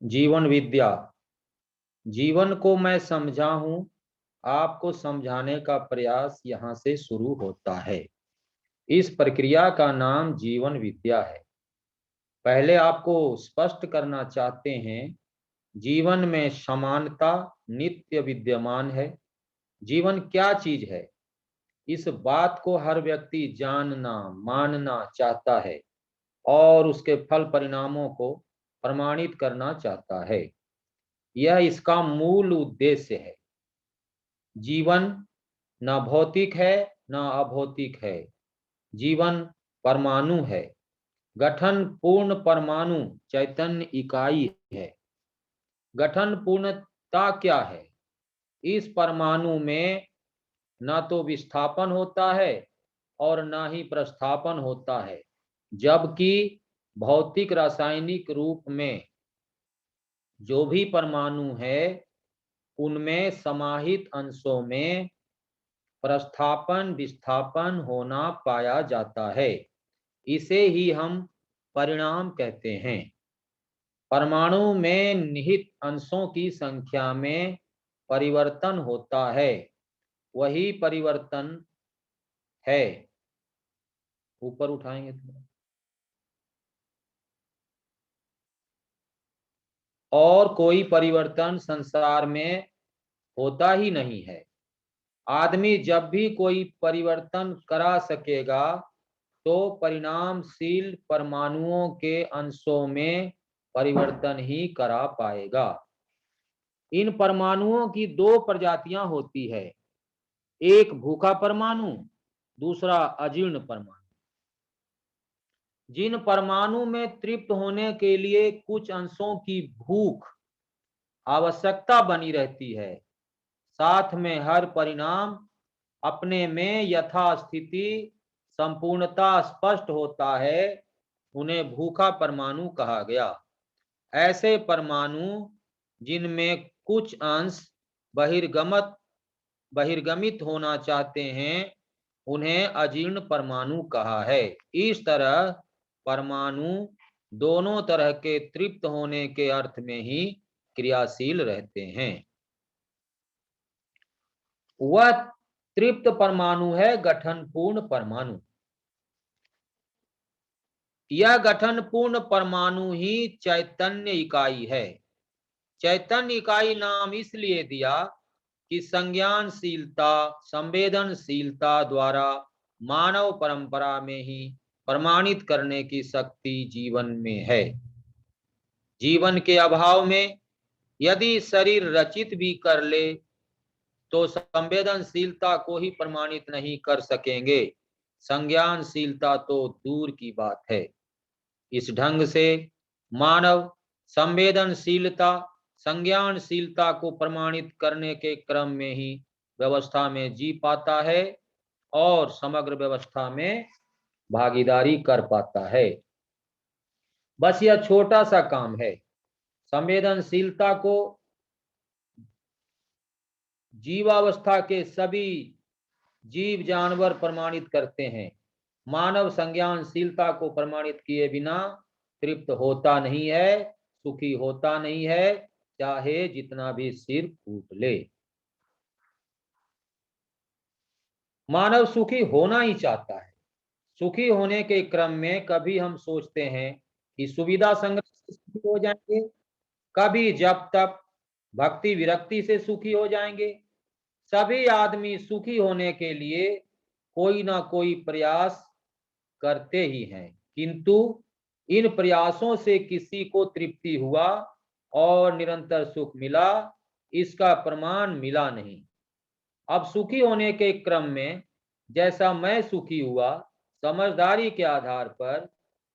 जीवन विद्या। जीवन को मैं समझा हूं, आपको समझाने का प्रयास यहाँ से शुरू होता है। इस प्रक्रिया का नाम जीवन विद्या है। पहले आपको स्पष्ट करना चाहते हैं, जीवन में समानता नित्य विद्यमान है। जीवन क्या चीज है, इस बात को हर व्यक्ति जानना मानना चाहता है और उसके फल परिणामों को प्रमाणित करना चाहता है। यह इसका मूल उद्देश्य है। जीवन न भौतिक है न अभौतिक है। जीवन परमाणु है। गठन पूर्ण परमाणु चैतन्य इकाई है। गठन पूर्णता क्या है? इस परमाणु में न तो विस्थापन होता है और न ही प्रस्थापन होता है, जबकि भौतिक रासायनिक रूप में जो भी परमाणु है उनमें समाहित अंशों में प्रस्थापन विस्थापन होना पाया जाता है। इसे ही हम परिणाम कहते हैं। परमाणु में निहित अंशों की संख्या में परिवर्तन होता है, वही परिवर्तन है। ऊपर उठाएंगे थोड़ा। और कोई परिवर्तन संसार में होता ही नहीं है। आदमी जब भी कोई परिवर्तन करा सकेगा तो परिणामशील परमाणुओं के अंशों में परिवर्तन ही करा पाएगा। इन परमाणुओं की दो प्रजातियां होती है, एक भूखा परमाणु, दूसरा अजीर्ण परमाणु। जिन परमाणु में तृप्त होने के लिए कुछ अंशों की भूख आवश्यकता बनी रहती है, साथ में हर परिणाम अपने में यथास्थिति संपूर्णता स्पष्ट होता है, उन्हें भूखा परमाणु कहा गया। ऐसे परमाणु जिनमें कुछ अंश बहिर्गमित होना चाहते हैं, उन्हें अजीर्ण परमाणु कहा है। इस तरह परमाणु दोनों तरह के तृप्त होने के अर्थ में ही क्रियाशील रहते हैं। वह तृप्त परमाणु है गठन पूर्ण परमाणु। यह गठन पूर्ण परमाणु ही चैतन्य इकाई है। चैतन्य इकाई नाम इसलिए दिया कि संज्ञानशीलता संवेदनशीलता द्वारा मानव परंपरा में ही प्रमाणित करने की शक्ति जीवन में है। जीवन के अभाव में यदि शरीर रचित भी कर ले तो संवेदनशीलता को ही प्रमाणित नहीं कर सकेंगे, संज्ञानशीलता तो दूर की बात है। इस ढंग से मानव संवेदनशीलता संज्ञानशीलता को प्रमाणित करने के क्रम में ही व्यवस्था में जी पाता है और समग्र व्यवस्था में भागीदारी कर पाता है। बस यह छोटा सा काम है। संवेदनशीलता को जीवावस्था के सभी जीव जानवर प्रमाणित करते हैं। मानव संज्ञानशीलता को प्रमाणित किए बिना तृप्त होता नहीं है, सुखी होता नहीं है, चाहे जितना भी सिर फूट ले। मानव सुखी होना ही चाहता है। सुखी होने के क्रम में कभी हम सोचते हैं कि सुविधा संग्रह से सुखी हो जाएंगे, कभी जब तक भक्ति विरक्ति से सुखी हो जाएंगे। सभी आदमी सुखी होने के लिए कोई ना कोई प्रयास करते ही हैं, किंतु इन प्रयासों से किसी को तृप्ति हुआ और निरंतर सुख मिला, इसका प्रमाण मिला नहीं। अब सुखी होने के क्रम में जैसा मैं सुखी हुआ, समझदारी के आधार पर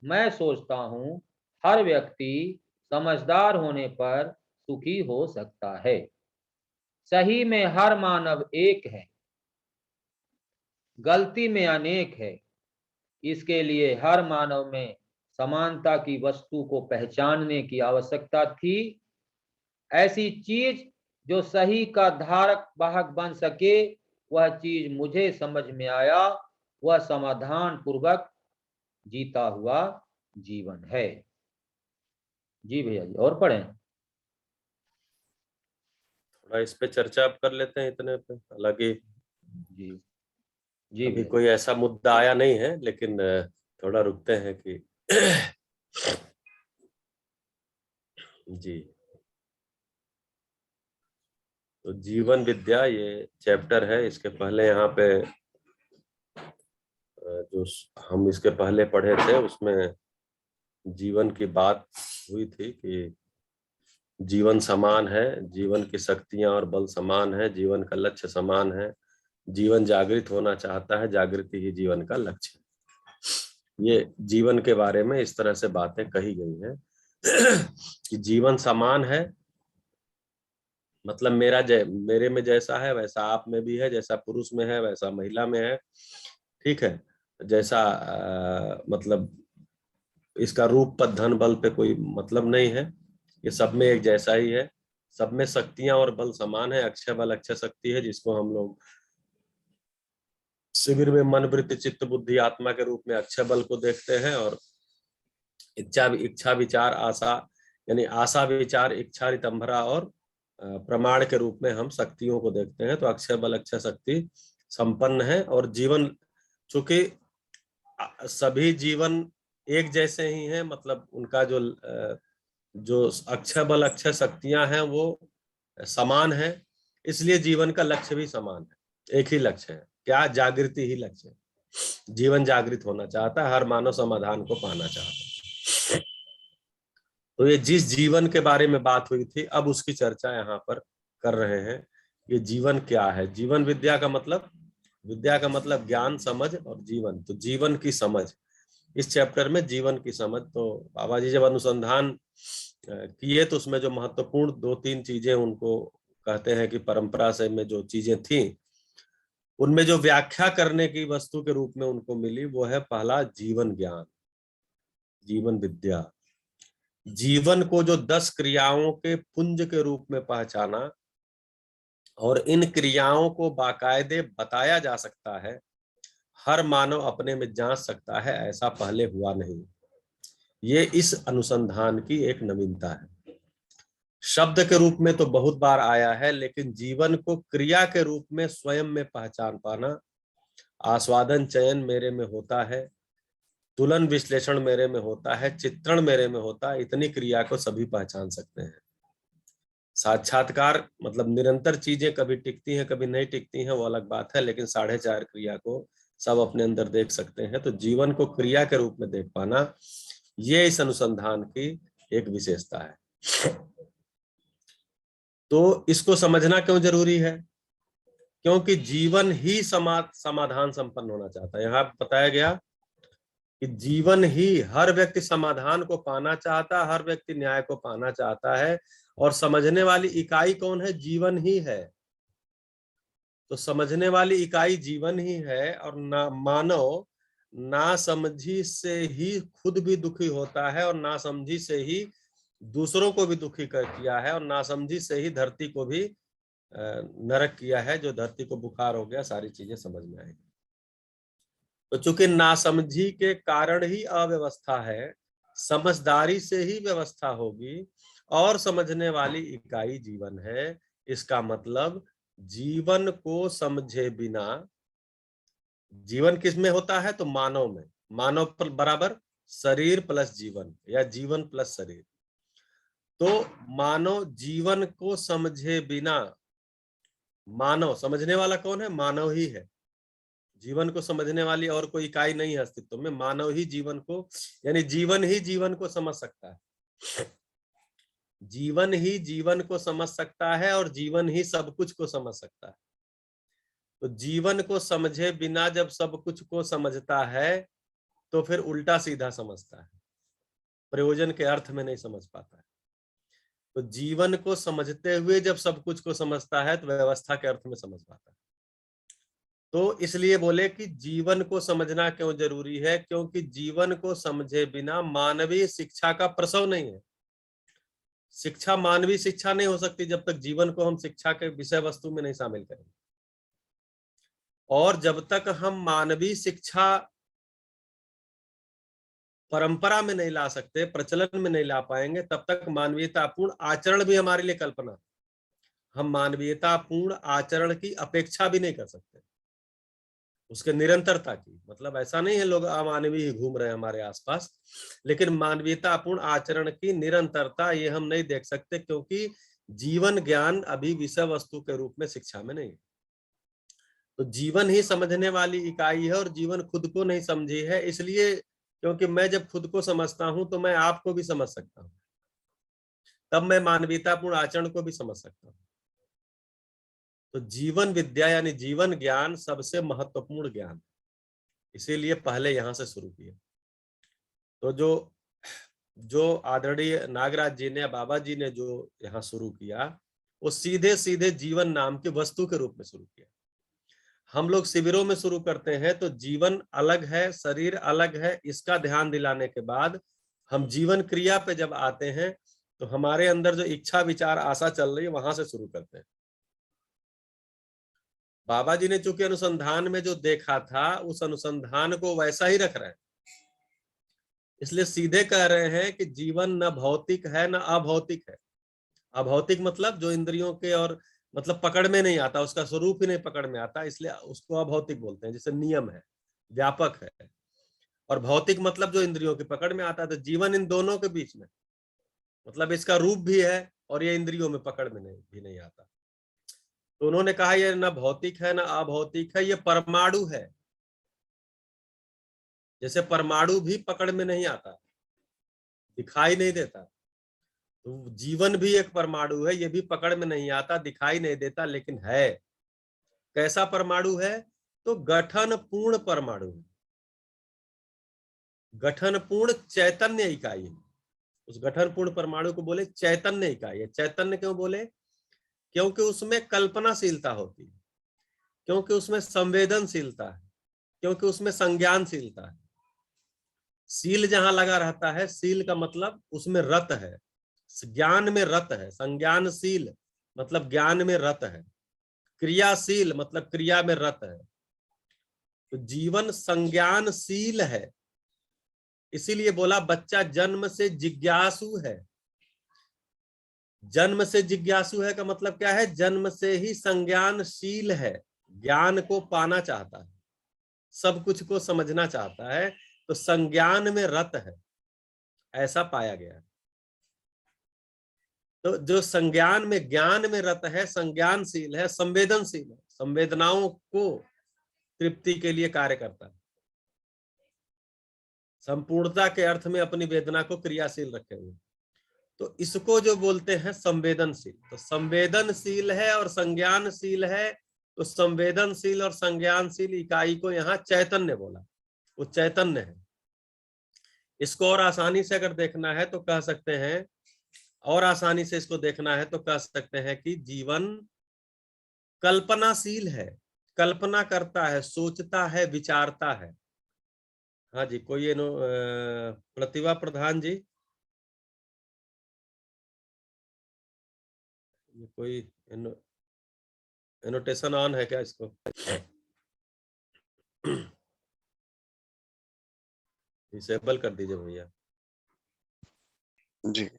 मैं सोचता हूं हर व्यक्ति समझदार होने पर सुखी हो सकता है। सही में हर मानव एक है, गलती में अनेक है। इसके लिए हर मानव में समानता की वस्तु को पहचानने की आवश्यकता थी। ऐसी चीज जो सही का धारक वाहक बन सके, वह चीज मुझे समझ में आया, वह समाधान पूर्वक जीता हुआ जीवन है। जी भैया जी, और पढ़ें? थोड़ा इस पे चर्चा आप कर लेते हैं इतने पे। हालांकि जी जी अभी भैया। कोई ऐसा मुद्दा आया नहीं है, लेकिन थोड़ा रुकते हैं कि जी। तो जीवन विद्या ये चैप्टर है। इसके पहले यहाँ पे जो हम इसके पहले पढ़े थे उसमें जीवन की बात हुई थी कि जीवन समान है, जीवन की शक्तियां और बल समान है, जीवन का लक्ष्य समान है, जीवन जागृत होना चाहता है, जागृति ही जीवन का लक्ष्य है। ये जीवन के बारे में इस तरह से बातें कही गई हैं कि जीवन समान है, मतलब मेरे में जैसा है वैसा आप में भी है, जैसा पुरुष में है वैसा महिला में है, ठीक है। जैसा मतलब इसका रूप पर धन बल पे कोई मतलब नहीं है, ये सब में एक जैसा ही है। सब में शक्तियां और बल समान है। अक्षय बल अक्षय शक्ति है, जिसको हम लोग शिविर में मन वृत्ति चित्त बुद्धि आत्मा के रूप में अक्षय बल को देखते हैं, और इच्छा विचार आशा, यानी आशा विचार इच्छा रितंभरा और प्रमाण के रूप में हम शक्तियों को देखते हैं। तो अक्षय बल अक्षय शक्ति संपन्न है। और जीवन, चूंकि सभी जीवन एक जैसे ही हैं, मतलब उनका जो अक्षय बल अक्षय शक्तियां हैं वो समान है, इसलिए जीवन का लक्ष्य भी समान है। एक ही लक्ष्य है, क्या? जागृति ही लक्ष्य है। जीवन जागृत होना चाहता है, हर मानव समाधान को पाना चाहता है। तो ये जिस जीवन के बारे में बात हुई थी, अब उसकी चर्चा यहाँ पर कर रहे हैं। ये जीवन क्या है? जीवन विद्या का मतलब ज्ञान समझ और जीवन। तो जीवन की समझ, इस चैप्टर में जीवन की समझ। तो बाबा जी जब अनुसंधान किए तो उसमें जो महत्वपूर्ण 2-3 चीजें उनको कहते हैं कि परंपरा से में जो चीजें थी, उनमें जो व्याख्या करने की वस्तु के रूप में उनको मिली, वो है पहला जीवन ज्ञान, जीवन विद्या। जीवन को जो 10 क्रियाओं के पुंज के रूप में पहचाना और इन क्रियाओं को बाकायदे बताया जा सकता है, हर मानव अपने में जांच सकता है, ऐसा पहले हुआ नहीं। ये इस अनुसंधान की एक नवीनता है। शब्द के रूप में तो बहुत बार आया है, लेकिन जीवन को क्रिया के रूप में स्वयं में पहचान पाना, आस्वादन चयन मेरे में होता है, तुलन विश्लेषण मेरे में होता है, चित्रण मेरे में होता है, इतनी क्रिया को सभी पहचान सकते हैं। साक्षात्कार मतलब निरंतर चीजें कभी टिकती हैं कभी नहीं टिकती हैं, वो अलग बात है, लेकिन 4.5 क्रिया को सब अपने अंदर देख सकते हैं। तो जीवन को क्रिया के रूप में देख पाना, ये इस अनुसंधान की एक विशेषता है। तो इसको समझना क्यों जरूरी है? क्योंकि जीवन ही समाधान संपन्न होना चाहता है। यहाँ बताया गया कि जीवन ही, हर व्यक्ति समाधान को पाना चाहता है, हर व्यक्ति न्याय को पाना चाहता है, और समझने वाली इकाई कौन है? जीवन ही है। तो समझने वाली इकाई जीवन ही है, और ना मानव ना समझी से ही खुद भी दुखी होता है, और ना समझी से ही दूसरों को भी दुखी कर किया है, और ना समझी से ही धरती को भी नरक किया है। जो धरती को बुखार हो गया, सारी चीजें समझ में आएगी। तो चूंकि नासमझी के कारण ही अव्यवस्था है, समझदारी से ही व्यवस्था होगी, और समझने वाली इकाई जीवन है। इसका मतलब जीवन को समझे बिना, जीवन किस में होता है? तो मानव में। मानव पर बराबर शरीर प्लस जीवन, या जीवन प्लस शरीर। तो मानव जीवन को समझे बिना, मानव समझने वाला कौन है? मानव ही है। जीवन को समझने वाली और कोई इकाई नहीं है अस्तित्व में। मानव ही जीवन को, यानी जीवन ही जीवन को समझ सकता है। जीवन ही जीवन को समझ सकता है, और जीवन ही सब कुछ को समझ सकता है। तो जीवन को समझे बिना जब सब कुछ को समझता है, तो फिर उल्टा सीधा समझता है, प्रयोजन के अर्थ में नहीं समझ पाता है। तो जीवन को समझते हुए जब सब कुछ को समझता है, तो व्यवस्था के अर्थ में समझ पाता है। तो इसलिए बोले कि जीवन को समझना क्यों जरूरी है? क्योंकि जीवन को समझे बिना मानवीय शिक्षा का प्रसव नहीं है। शिक्षा, मानवीय शिक्षा नहीं हो सकती जब तक जीवन को हम शिक्षा के विषय वस्तु में नहीं शामिल करेंगे। और जब तक हम मानवीय शिक्षा परंपरा में नहीं ला सकते, प्रचलन में नहीं ला पाएंगे, तब तक मानवीयतापूर्ण आचरण भी हमारे लिए कल्पना। हम मानवीयतापूर्ण आचरण की अपेक्षा भी नहीं कर सकते, उसके निरंतरता की। मतलब ऐसा नहीं है लोग अमानवीय ही घूम रहे हैं हमारे आसपास, लेकिन मानवीयतापूर्ण आचरण की निरंतरता ये हम नहीं देख सकते, क्योंकि जीवन ज्ञान अभी विषय वस्तु के रूप में शिक्षा में नहीं है। तो जीवन ही समझने वाली इकाई है, और जीवन खुद को नहीं समझी है, इसलिए क्योंकि मैं जब खुद को समझता हूं तो मैं आपको भी समझ सकता हूं, तब मैं मानवीयतापूर्ण आचरण को भी समझ सकता हूं। तो जीवन विद्या यानी जीवन ज्ञान सबसे महत्वपूर्ण ज्ञान, इसीलिए पहले यहां से शुरू किया। तो जो आदरणीय नागराज जी ने, बाबा जी ने जो यहाँ शुरू किया, वो सीधे सीधे जीवन नाम की वस्तु के रूप में शुरू किया। हम लोग शिविरों में शुरू करते हैं तो जीवन अलग है, शरीर अलग है, इसका ध्यान दिलाने के बाद हम जीवन क्रिया पे जब आते हैं तो हमारे अंदर जो इच्छा विचार आशा चल रही है वहां से शुरू करते हैं। बाबा जी ने चूंकि अनुसंधान में जो देखा था उस अनुसंधान को वैसा ही रख रहे हैं, इसलिए सीधे कह रहे हैं कि जीवन न भौतिक है न अभौतिक है। अभौतिक मतलब जो इंद्रियों के और मतलब पकड़ में नहीं आता, उसका स्वरूप ही नहीं पकड़ में आता, इसलिए उसको अभौतिक बोलते हैं। जैसे नियम है, व्यापक है, और भौतिक मतलब जो इंद्रियों की पकड़ में आता है। तो जीवन इन दोनों के बीच में, मतलब इसका रूप भी है और ये इंद्रियों में पकड़ में भी नहीं आता। तो उन्होंने कहा ये न भौतिक है न अभौतिक है, ये परमाणु है। जैसे परमाणु भी पकड़ में नहीं आता, दिखाई नहीं देता, तो जीवन भी एक परमाणु है, ये भी पकड़ में नहीं आता, दिखाई नहीं देता, लेकिन है। कैसा परमाणु है? तो गठन पूर्ण परमाणु, गठन पूर्ण चैतन्य इकाई है। उस गठन पूर्ण परमाणु को बोले चैतन्य इकाई है। चैतन्य क्यों बोले? क्योंकि उसमें कल्पनाशीलता होती है, क्योंकि उसमें संवेदनशीलता है, क्योंकि उसमें संज्ञानशीलता है। सील जहां लगा रहता है, सील का मतलब उसमें रत है, ज्ञान में रत है। संज्ञानशील मतलब ज्ञान में रत है, क्रियाशील मतलब क्रिया में रत है। तो जीवन संज्ञानशील है, इसीलिए बोला बच्चा जन्म से जिज्ञासु है। जन्म से जिज्ञासु है का मतलब क्या है? जन्म से ही संज्ञानशील है, ज्ञान को पाना चाहता है, सब कुछ को समझना चाहता है, तो संज्ञान में रत है, ऐसा पाया गया। तो जो संज्ञान में, ज्ञान में रत है, संज्ञानशील है, संवेदनशील है, संवेदनाओं को तृप्ति के लिए कार्य करता है, संपूर्णता के अर्थ में अपनी वेदना को क्रियाशील रखे हुए, तो इसको जो बोलते हैं संवेदनशील। तो संवेदनशील है और संज्ञानशील है, तो संवेदनशील और संज्ञानशील इकाई को यहाँ चैतन्य बोला, वो चैतन्य है। इसको और आसानी से अगर देखना है तो कह सकते हैं, और आसानी से इसको देखना है तो कह सकते हैं कि जीवन कल्पनाशील है, कल्पना करता है, सोचता है, विचारता है। हाँ जी, कोई प्रतिभा प्रधान जी, कोई एनोटेशन ऑन है क्या इसको? डिसेबल कर दीजिए भैया जी।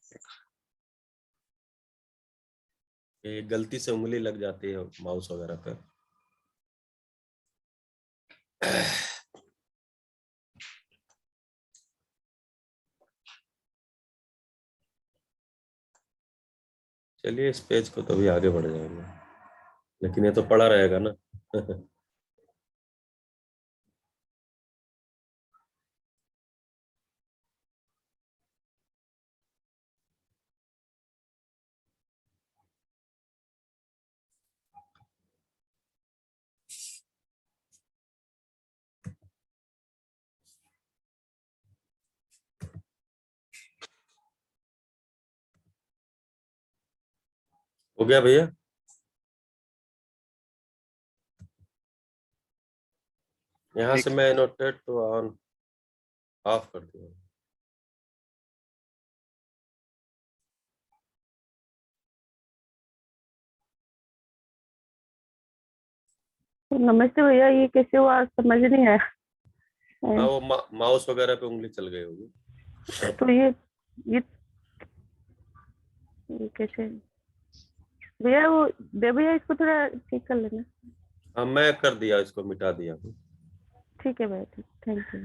ये गलती से उंगली लग जाती है माउस वगैरह पे। चलिए इस पेज को तो भी आगे बढ़ जाएंगे, लेकिन ये तो पड़ा रहेगा ना। हो गया भैया? यहाँ से मैं एनोटेट तो ऑन ऑफ कर दूंगा। नमस्ते भैया, ये कैसे हुआ समझ नहीं आया। हाँ, वो माउस वगैरह पे उंगली चल गई होगी। तो ये कैसे भैया, वो भैया इसको थोड़ा ठीक कर लेना। हाँ, मैं कर दिया, इसको मिटा दिया। ठीक है भैया, ठीक, थैंक यू।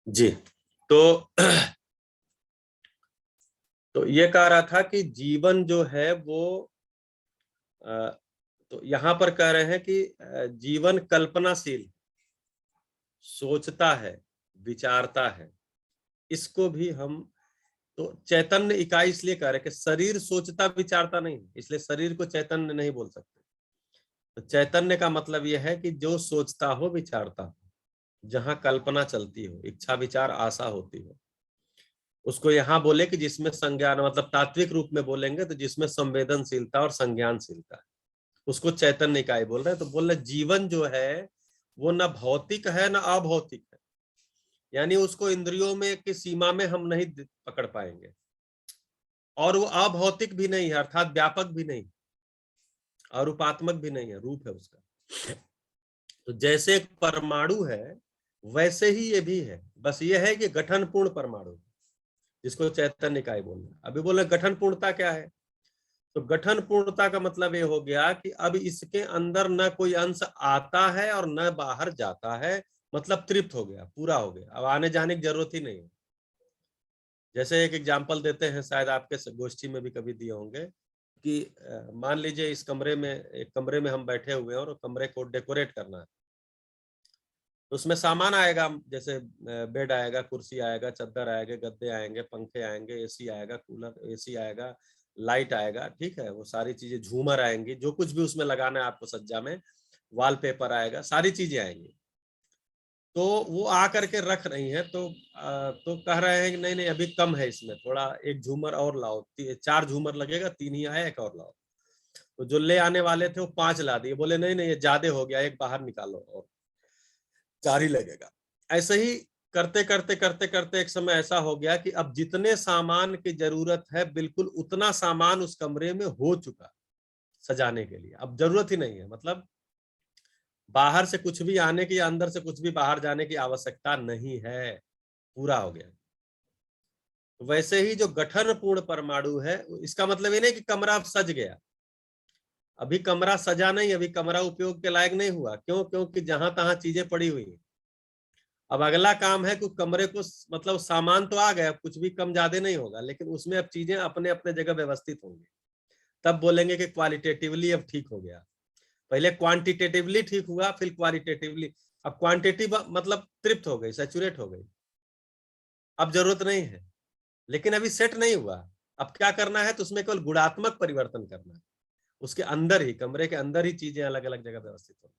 जी, तो ये कह रहा था कि जीवन जो है वो तो यहाँ पर कह रहे हैं कि जीवन कल्पनाशील, सोचता है, विचारता है। इसको भी हम तो चैतन्य इकाई इसलिए कह रहे हैं कि शरीर सोचता विचारता नहीं, इसलिए शरीर को चैतन्य नहीं बोल सकते। तो चैतन्य का मतलब यह है कि जो सोचता हो, विचारता हो, जहां कल्पना चलती हो, इच्छा विचार आशा होती हो, उसको यहाँ बोले कि जिसमें संज्ञान, मतलब तात्विक रूप में बोलेंगे तो जिसमें संवेदनशीलता और संज्ञानशीलता है, उसको चैतन्य इकाई बोल रहे हैं। तो बोल रहे जीवन जो है वो न भौतिक है न अभौतिक है, यानी उसको इंद्रियों में की सीमा में हम नहीं पकड़ पाएंगे, और वो अभौतिक भी नहीं है, अर्थात व्यापक भी नहीं, अरूपात्मक भी नहीं है, रूप है उसका। तो जैसे एक परमाणु है वैसे ही ये भी है, बस ये है कि गठन पूर्ण परमाणु, जिसको चैतन्य इकाई बोलना है। अभी बोले गठन पूर्णता क्या है, तो गठन पूर्णता का मतलब ये हो गया कि अब इसके अंदर न कोई अंश आता है और न बाहर जाता है, मतलब तृप्त हो गया, पूरा हो गया, अब आने जाने की जरूरत ही नहीं है। जैसे एक एग्जाम्पल देते हैं, शायद आपके गोष्ठी में भी कभी दिए होंगे, कि मान लीजिए इस कमरे में, एक कमरे में हम बैठे हुए हैं और कमरे को डेकोरेट करना है, तो उसमें सामान आएगा, जैसे बेड आएगा, कुर्सी आएगा, चादर आएगा, गद्दे आएंगे, पंखे आएंगे, एसी आएगा, कूलर एसी आएगा, लाइट आएगा, ठीक है, वो सारी चीजें, झूमर आएंगी, जो कुछ भी उसमें लगाना है आपको सज्जा में, वॉलपेपर आएगा, सारी चीजें आएंगी। तो वो आ करके रख रही हैं, तो कह रहे हैं कि नहीं नहीं अभी कम है, इसमें थोड़ा एक झूमर और लाओ, 4 झूमर लगेगा, 3 ही आया, एक और लाओ। तो जो ले आने वाले थे वो 5 ला दिए, बोले नहीं नहीं ये ज्यादा हो गया, एक बाहर निकालो, और 4 ही लगेगा। ऐसे ही करते करते करते करते एक समय ऐसा हो गया कि अब जितने सामान की जरूरत है बिल्कुल उतना सामान उस कमरे में हो चुका सजाने के लिए, अब जरूरत ही नहीं है, मतलब बाहर से कुछ भी आने की, अंदर से कुछ भी बाहर जाने की आवश्यकता नहीं है, पूरा हो गया। वैसे ही जो गठन पूर्ण परमाणु है, इसका मतलब ये नहीं कि कमरा सज गया, अभी कमरा सजा नहीं, अभी कमरा उपयोग के लायक नहीं हुआ। क्यों? क्योंकि जहां तहां चीजें पड़ी हुई है। अब अगला काम है कि कमरे को, मतलब सामान तो आ गया, कुछ भी कम ज्यादा नहीं होगा, लेकिन उसमें अब चीजें अपने अपने जगह व्यवस्थित होंगी, तब बोलेंगे कि क्वालिटेटिवली अब ठीक हो गया। पहले क्वांटिटेटिवली ठीक हुआ, फिर क्वालिटेटिवली। अब क्वांटिटी मतलब तृप्त हो गई, सैचुरेट हो गई, अब जरूरत नहीं है, लेकिन अभी सेट नहीं हुआ। अब क्या करना है, तो उसमें केवल गुणात्मक परिवर्तन करना है, उसके अंदर ही, कमरे के अंदर ही चीजें अलग अलग जगह व्यवस्थित हो।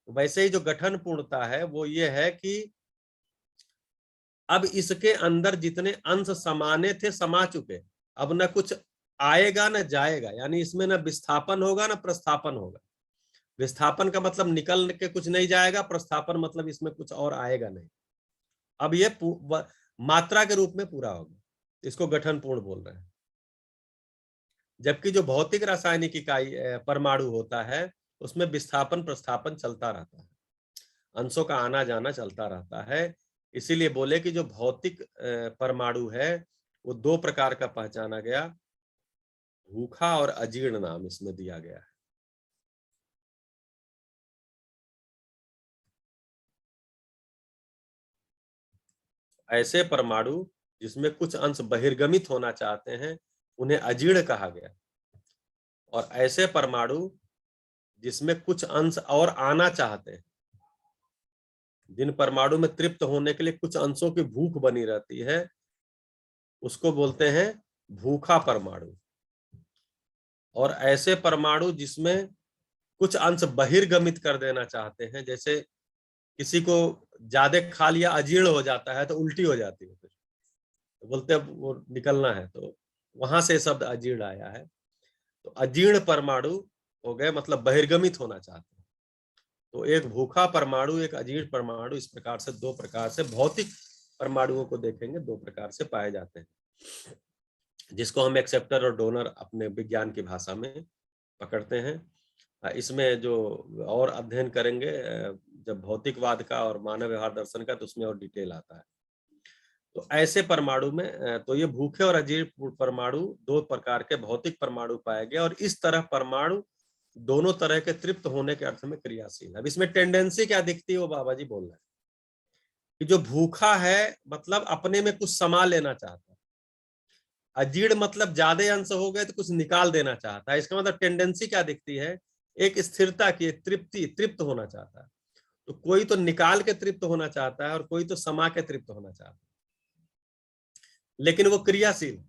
वैसे ही जो गठन पूर्णता है वो ये है कि अब इसके अंदर जितने अंश समाने थे समा चुके, अब न कुछ आएगा न जाएगा, यानी इसमें न विस्थापन होगा न प्रस्थापन होगा। विस्थापन का मतलब निकल के कुछ नहीं जाएगा, प्रस्थापन मतलब इसमें कुछ और आएगा नहीं। अब ये मात्रा के रूप में पूरा होगा, इसको गठन पूर्ण बोल रहे हैं। जबकि जो भौतिक रासायनिक इकाई परमाणु होता है उसमें विस्थापन प्रस्थापन चलता रहता है, अंशों का आना जाना चलता रहता है। इसीलिए बोले कि जो भौतिक परमाणु है वो 2 प्रकार का पहचाना गया, भूखा और अजीर्ण नाम इसमें दिया गया है। ऐसे परमाणु जिसमें कुछ अंश बहिर्गमित होना चाहते हैं उन्हें अजीर्ण कहा गया, और ऐसे परमाणु जिसमें कुछ अंश और आना चाहते हैं, जिन परमाणु में तृप्त होने के लिए कुछ अंशों की भूख बनी रहती है, उसको बोलते हैं भूखा परमाणु। और ऐसे परमाणु जिसमें कुछ अंश बहिर्गमित कर देना चाहते हैं, जैसे किसी को ज्यादा खा लिया अजीर्ण हो जाता है तो उल्टी हो जाती है, फिर तो बोलते हैं वो निकलना है, तो वहां से शब्द अजीर्ण आया है। तो अजीर्ण परमाणु हो गए, मतलब बहिर्गमित होना चाहते हैं। तो एक भूखा परमाणु, एक अजीर्ण परमाणु, इस प्रकार से 2 प्रकार से भौतिक परमाणुओं को देखेंगे, 2 प्रकार से पाए जाते हैं, जिसको हम एक्सेप्टर और डोनर अपने विज्ञान की भाषा में पकड़ते हैं। इसमें जो और अध्ययन करेंगे जब भौतिकवाद का और मानव व्यवहार दर्शन का, तो उसमें और डिटेल आता है। तो ऐसे परमाणु में तो ये भूखे और अजीर्ण परमाणु दो प्रकार के भौतिक परमाणु पाए गए, और इस तरह परमाणु दोनों तरह के तृप्त होने के अर्थ में क्रियाशील है। अब इसमें टेंडेंसी क्या दिखती है वो बाबा जी बोल रहे हैं कि जो भूखा है मतलब अपने में कुछ समा लेना चाहता है, अजीर्ण मतलब ज्यादा अंश हो गए तो कुछ निकाल देना चाहता है। इसका मतलब टेंडेंसी क्या दिखती है, एक स्थिरता की, तृप्त होना चाहता है। तो कोई तो निकाल के तृप्त होना चाहता है और कोई तो समा के तृप्त होना चाहता है, लेकिन वो क्रियाशील।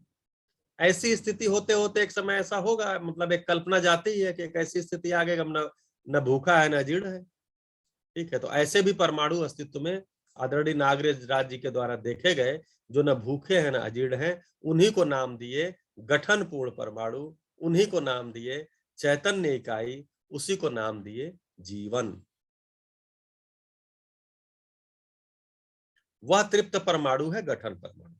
ऐसी स्थिति होते होते एक समय ऐसा होगा, मतलब एक कल्पना जाती ही है कि एक ऐसी स्थिति आ गई, न भूखा है न अजीर्ण है। ठीक है, तो ऐसे भी परमाणु अस्तित्व में आदरणीय नागराज राज जी के द्वारा देखे गए, जो न भूखे हैं न अजीर्ण हैं। उन्हीं को नाम दिए गठन पूर्ण परमाणु, उन्हीं को नाम दिए चैतन्य इकाई, उसी को नाम दिए जीवन। वह तृप्त परमाणु है गठन परमाणु।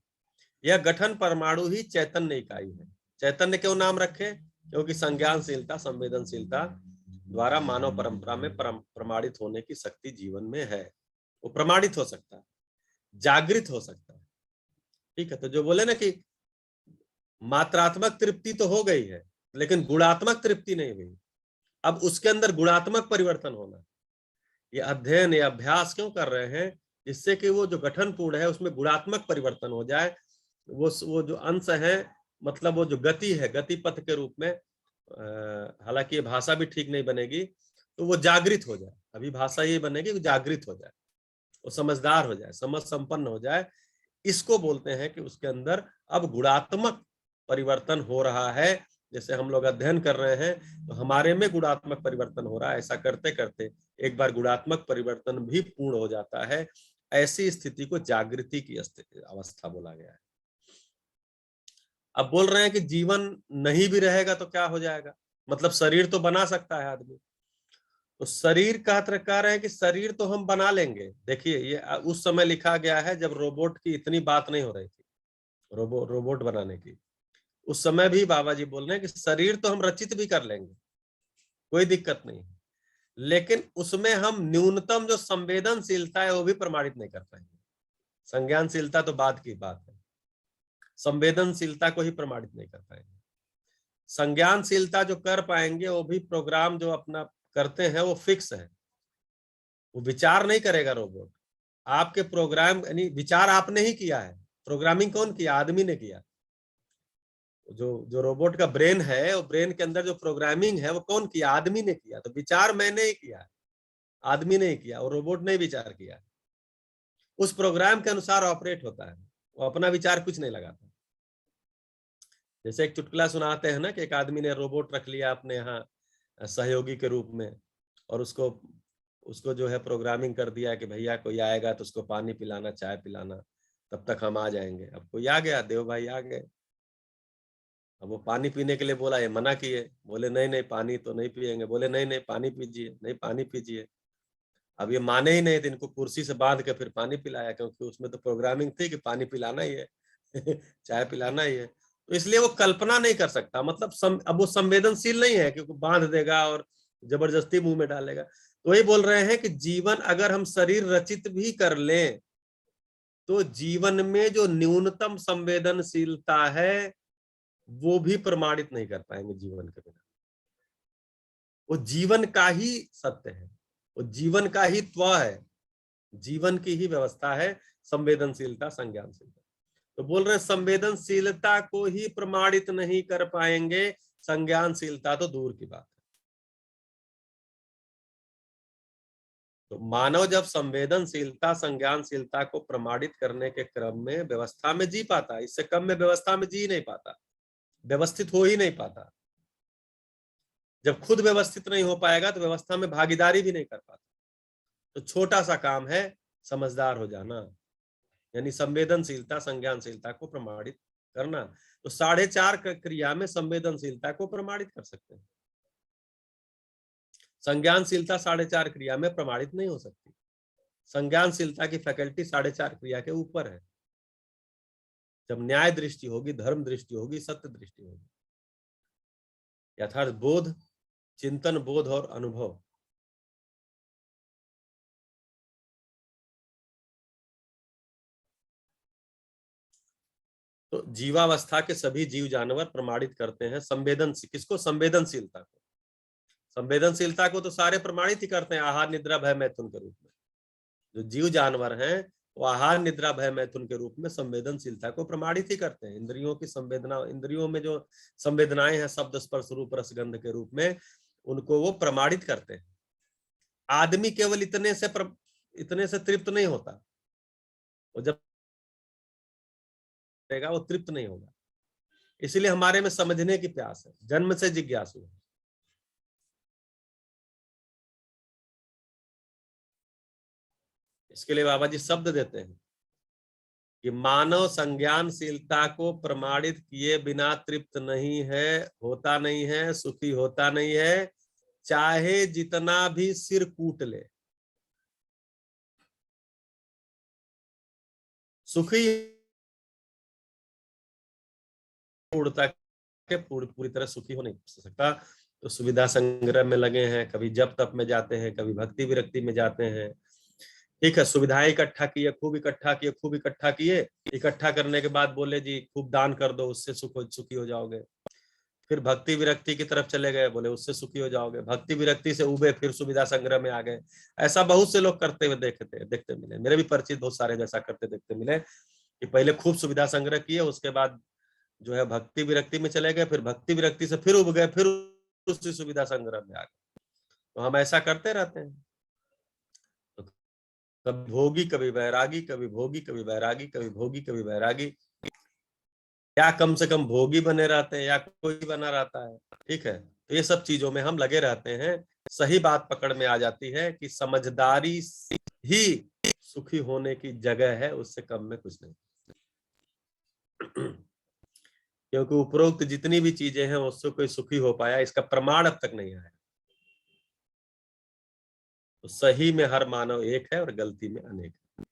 यह गठन परमाणु ही चैतन्य इकाई है। चैतन्य क्यों नाम रखे, क्योंकि संज्ञानशीलता संवेदनशीलता द्वारा मानव परंपरा में प्रमाणित होने की शक्ति जीवन में है। वो प्रमाणित हो सकता है, जागृत हो सकता है। ठीक है, तो जो बोले ना कि मात्रात्मक तृप्ति तो हो गई है लेकिन गुणात्मक तृप्ति नहीं हुई, अब उसके अंदर गुणात्मक परिवर्तन होना। ये अध्ययन, ये अभ्यास क्यों कर रहे हैं, जिससे कि वो जो गठन पूर्ण है उसमें गुणात्मक परिवर्तन हो जाए। वो जो अंश है, मतलब वो जो गति है, गति पथ के रूप में, हालांकि ये भाषा भी ठीक नहीं बनेगी, तो वो जागृत हो जाए। अभी भाषा ये बनेगी कि जागृत हो जाए, वो समझदार हो जाए, समझ संपन्न हो जाए। इसको बोलते हैं कि उसके अंदर अब गुणात्मक परिवर्तन हो रहा है। जैसे हम लोग अध्ययन कर रहे हैं तो हमारे में गुणात्मक परिवर्तन हो रहा है। ऐसा करते करते एक बार गुणात्मक परिवर्तन भी पूर्ण हो जाता है। ऐसी स्थिति को जागृति की अवस्था बोला गया है। अब बोल रहे हैं कि जीवन नहीं भी रहेगा तो क्या हो जाएगा, मतलब शरीर तो बना सकता है आदमी, तो शरीर कह रहे हैं कि शरीर तो हम बना लेंगे। देखिए, ये उस समय लिखा गया है जब रोबोट की इतनी बात नहीं हो रही थी, रोबोट बनाने की। उस समय भी बाबा जी बोल रहे हैं कि शरीर तो हम रचित भी कर लेंगे, कोई दिक्कत नहीं, लेकिन उसमें हम न्यूनतम जो संवेदनशीलता है वो भी प्रमाणित नहीं कर पाएंगे। संज्ञानशीलता तो बाद की बात है, संवेदनशीलता को ही प्रमाणित नहीं कर पाएंगे। संज्ञानशीलता जो कर पाएंगे वो भी प्रोग्राम जो अपना करते हैं वो फिक्स है, वो विचार नहीं करेगा रोबोट। आपके प्रोग्राम यानी विचार आपने ही किया है, प्रोग्रामिंग कौन किया, आदमी ने किया। जो रोबोट का ब्रेन है, वो ब्रेन के अंदर जो प्रोग्रामिंग है वो कौन किया, आदमी ने किया। तो विचार मैंने ही किया, आदमी ने किया, और रोबोट ने विचार किया। उस प्रोग्राम के अनुसार ऑपरेट होता है, वो अपना विचार कुछ नहीं लगाता। जैसे एक चुटकुला सुनाते हैं ना कि एक आदमी ने रोबोट रख लिया अपने यहाँ सहयोगी के रूप में, और उसको जो है प्रोग्रामिंग कर दिया कि भैया कोई आएगा तो उसको पानी पिलाना, चाय पिलाना, तब तक हम आ जाएंगे। अब कोई आ गया, देव भाई आ गए। अब वो पानी पीने के लिए बोला, ये मना किए, बोले नहीं नहीं पानी तो नहीं पिएंगे, बोले नहीं नहीं पानी पीजिए, नहीं पानी पीजिए। अब ये माने ही नहीं, तो इनको कुर्सी से बांध के फिर पानी पिलाया, क्योंकि उसमें तो प्रोग्रामिंग थी कि पानी पिलाना ही है चाय पिलाना ही है। तो इसलिए वो कल्पना नहीं कर सकता, मतलब अब वो संवेदनशील नहीं है क्योंकि बांध देगा और जबरदस्ती मुंह में डालेगा। तो वही बोल रहे हैं कि जीवन अगर हम शरीर रचित भी कर लें तो जीवन में जो न्यूनतम संवेदनशीलता है वो भी प्रमाणित नहीं कर पाएंगे जीवन के बिना। वो जीवन का ही सत्य है, वो जीवन का ही त्व है, जीवन की ही व्यवस्था है संवेदनशीलता, संज्ञानशीलता। तो बोल रहे संवेदनशीलता को ही प्रमाणित नहीं कर पाएंगे, संज्ञानशीलता तो दूर की बात है। तो मानव जब संवेदनशीलता, संज्ञानशीलता को प्रमाणित करने के क्रम में व्यवस्था में जी पाता, इससे कम में व्यवस्था में जी नहीं पाता, व्यवस्थित हो ही नहीं पाता। जब खुद व्यवस्थित नहीं हो पाएगा तो व्यवस्था में भागीदारी भी नहीं कर पाता। तो छोटा सा काम है समझदार हो जाना, यानी संवेदनशीलता, संज्ञानशीलता को प्रमाणित करना। तो 4.5 क्रिया में संवेदनशीलता को प्रमाणित कर सकते हैं। संज्ञानशीलता 4.5 क्रिया में प्रमाणित नहीं हो सकती। संज्ञानशीलता की फैकल्टी 4.5 क्रिया के ऊपर है। जब न्याय दृष्टि होगी, धर्म दृष्टि होगी, सत्य दृष्टि होगी, यथार्थ बोध चिंतन, बोध और अनुभव। तो जीवावस्था के सभी जीव जानवर प्रमाणित करते हैं किसको? संवेदनशीलता को। संवेदनशीलता को तो सारे प्रमाणित ही करते हैं आहार, निद्रा, भय, मैथुन के रूप में। जो जीव जानवर हैं वो आहार, निद्रा, भय, मैथुन के रूप में संवेदनशीलता को प्रमाणित ही करते हैं। इंद्रियों की संवेदना, इंद्रियों में जो संवेदनाएं हैं शब्द, स्पर्श, रूप, रस, गंध के रूप में, उनको वो प्रमाणित करते हैं। आदमी केवल इतने से तृप्त नहीं होता, वो जब वो तृप्त नहीं होगा। इसलिए हमारे में समझने की प्यास है, जन्म से जिज्ञासु है। इसके लिए बाबा जी शब्द देते हैं कि मानव संज्ञानशीलता को प्रमाणित किए बिना तृप्त नहीं है, होता नहीं है, सुखी होता नहीं है, चाहे जितना भी सिर कूट ले। सुखी पूर्णता के पूरी तरह सुखी हो नहीं सकता। तो सुविधा संग्रह में लगे हैं, कभी जप तप में जाते हैं, कभी भक्ति विरक्ति में जाते हैं। ठीक है, सुविधाएं इकट्ठा किए, खूब इकट्ठा किए, खूब इकट्ठा किए। इकट्ठा करने के बाद बोले जी खूब दान कर दो, उससे सुखी हो जाओगे। फिर भक्ति विरक्ति की तरफ चले गए, बोले उससे सुखी हो जाओगे। भक्ति विरक्ति से उबे, फिर सुविधा संग्रह में आ गए। ऐसा बहुत से लोग करते हुए देखते मिले। मेरे भी परिचित बहुत सारे जैसा करते देखते मिले कि पहले खूब सुविधा संग्रह किए, उसके बाद जो है भक्ति विरक्ति में चले गए, फिर भक्ति विरक्ति से फिर उब गए, फिर उसी सुविधा संग्रह में आ गए। तो हम ऐसा करते रहते हैं। तो कभी भोगी कभी बैरागी, कभी भोगी कभी बैरागी, कभी भोगी कभी बैरागी। या कम से कम भोगी बने रहते हैं या कोई बना रहता है। ठीक है, तो ये सब चीजों में हम लगे रहते हैं। सही बात पकड़ में आ जाती है कि समझदारी ही सुखी होने की जगह है, उससे कम में कुछ नहीं। क्योंकि उपरोक्त जितनी भी चीजें हैं उससे कोई सुखी हो पाया, इसका प्रमाण अब तक नहीं आया। तो सही में हर मानव एक है और गलती में अनेक है।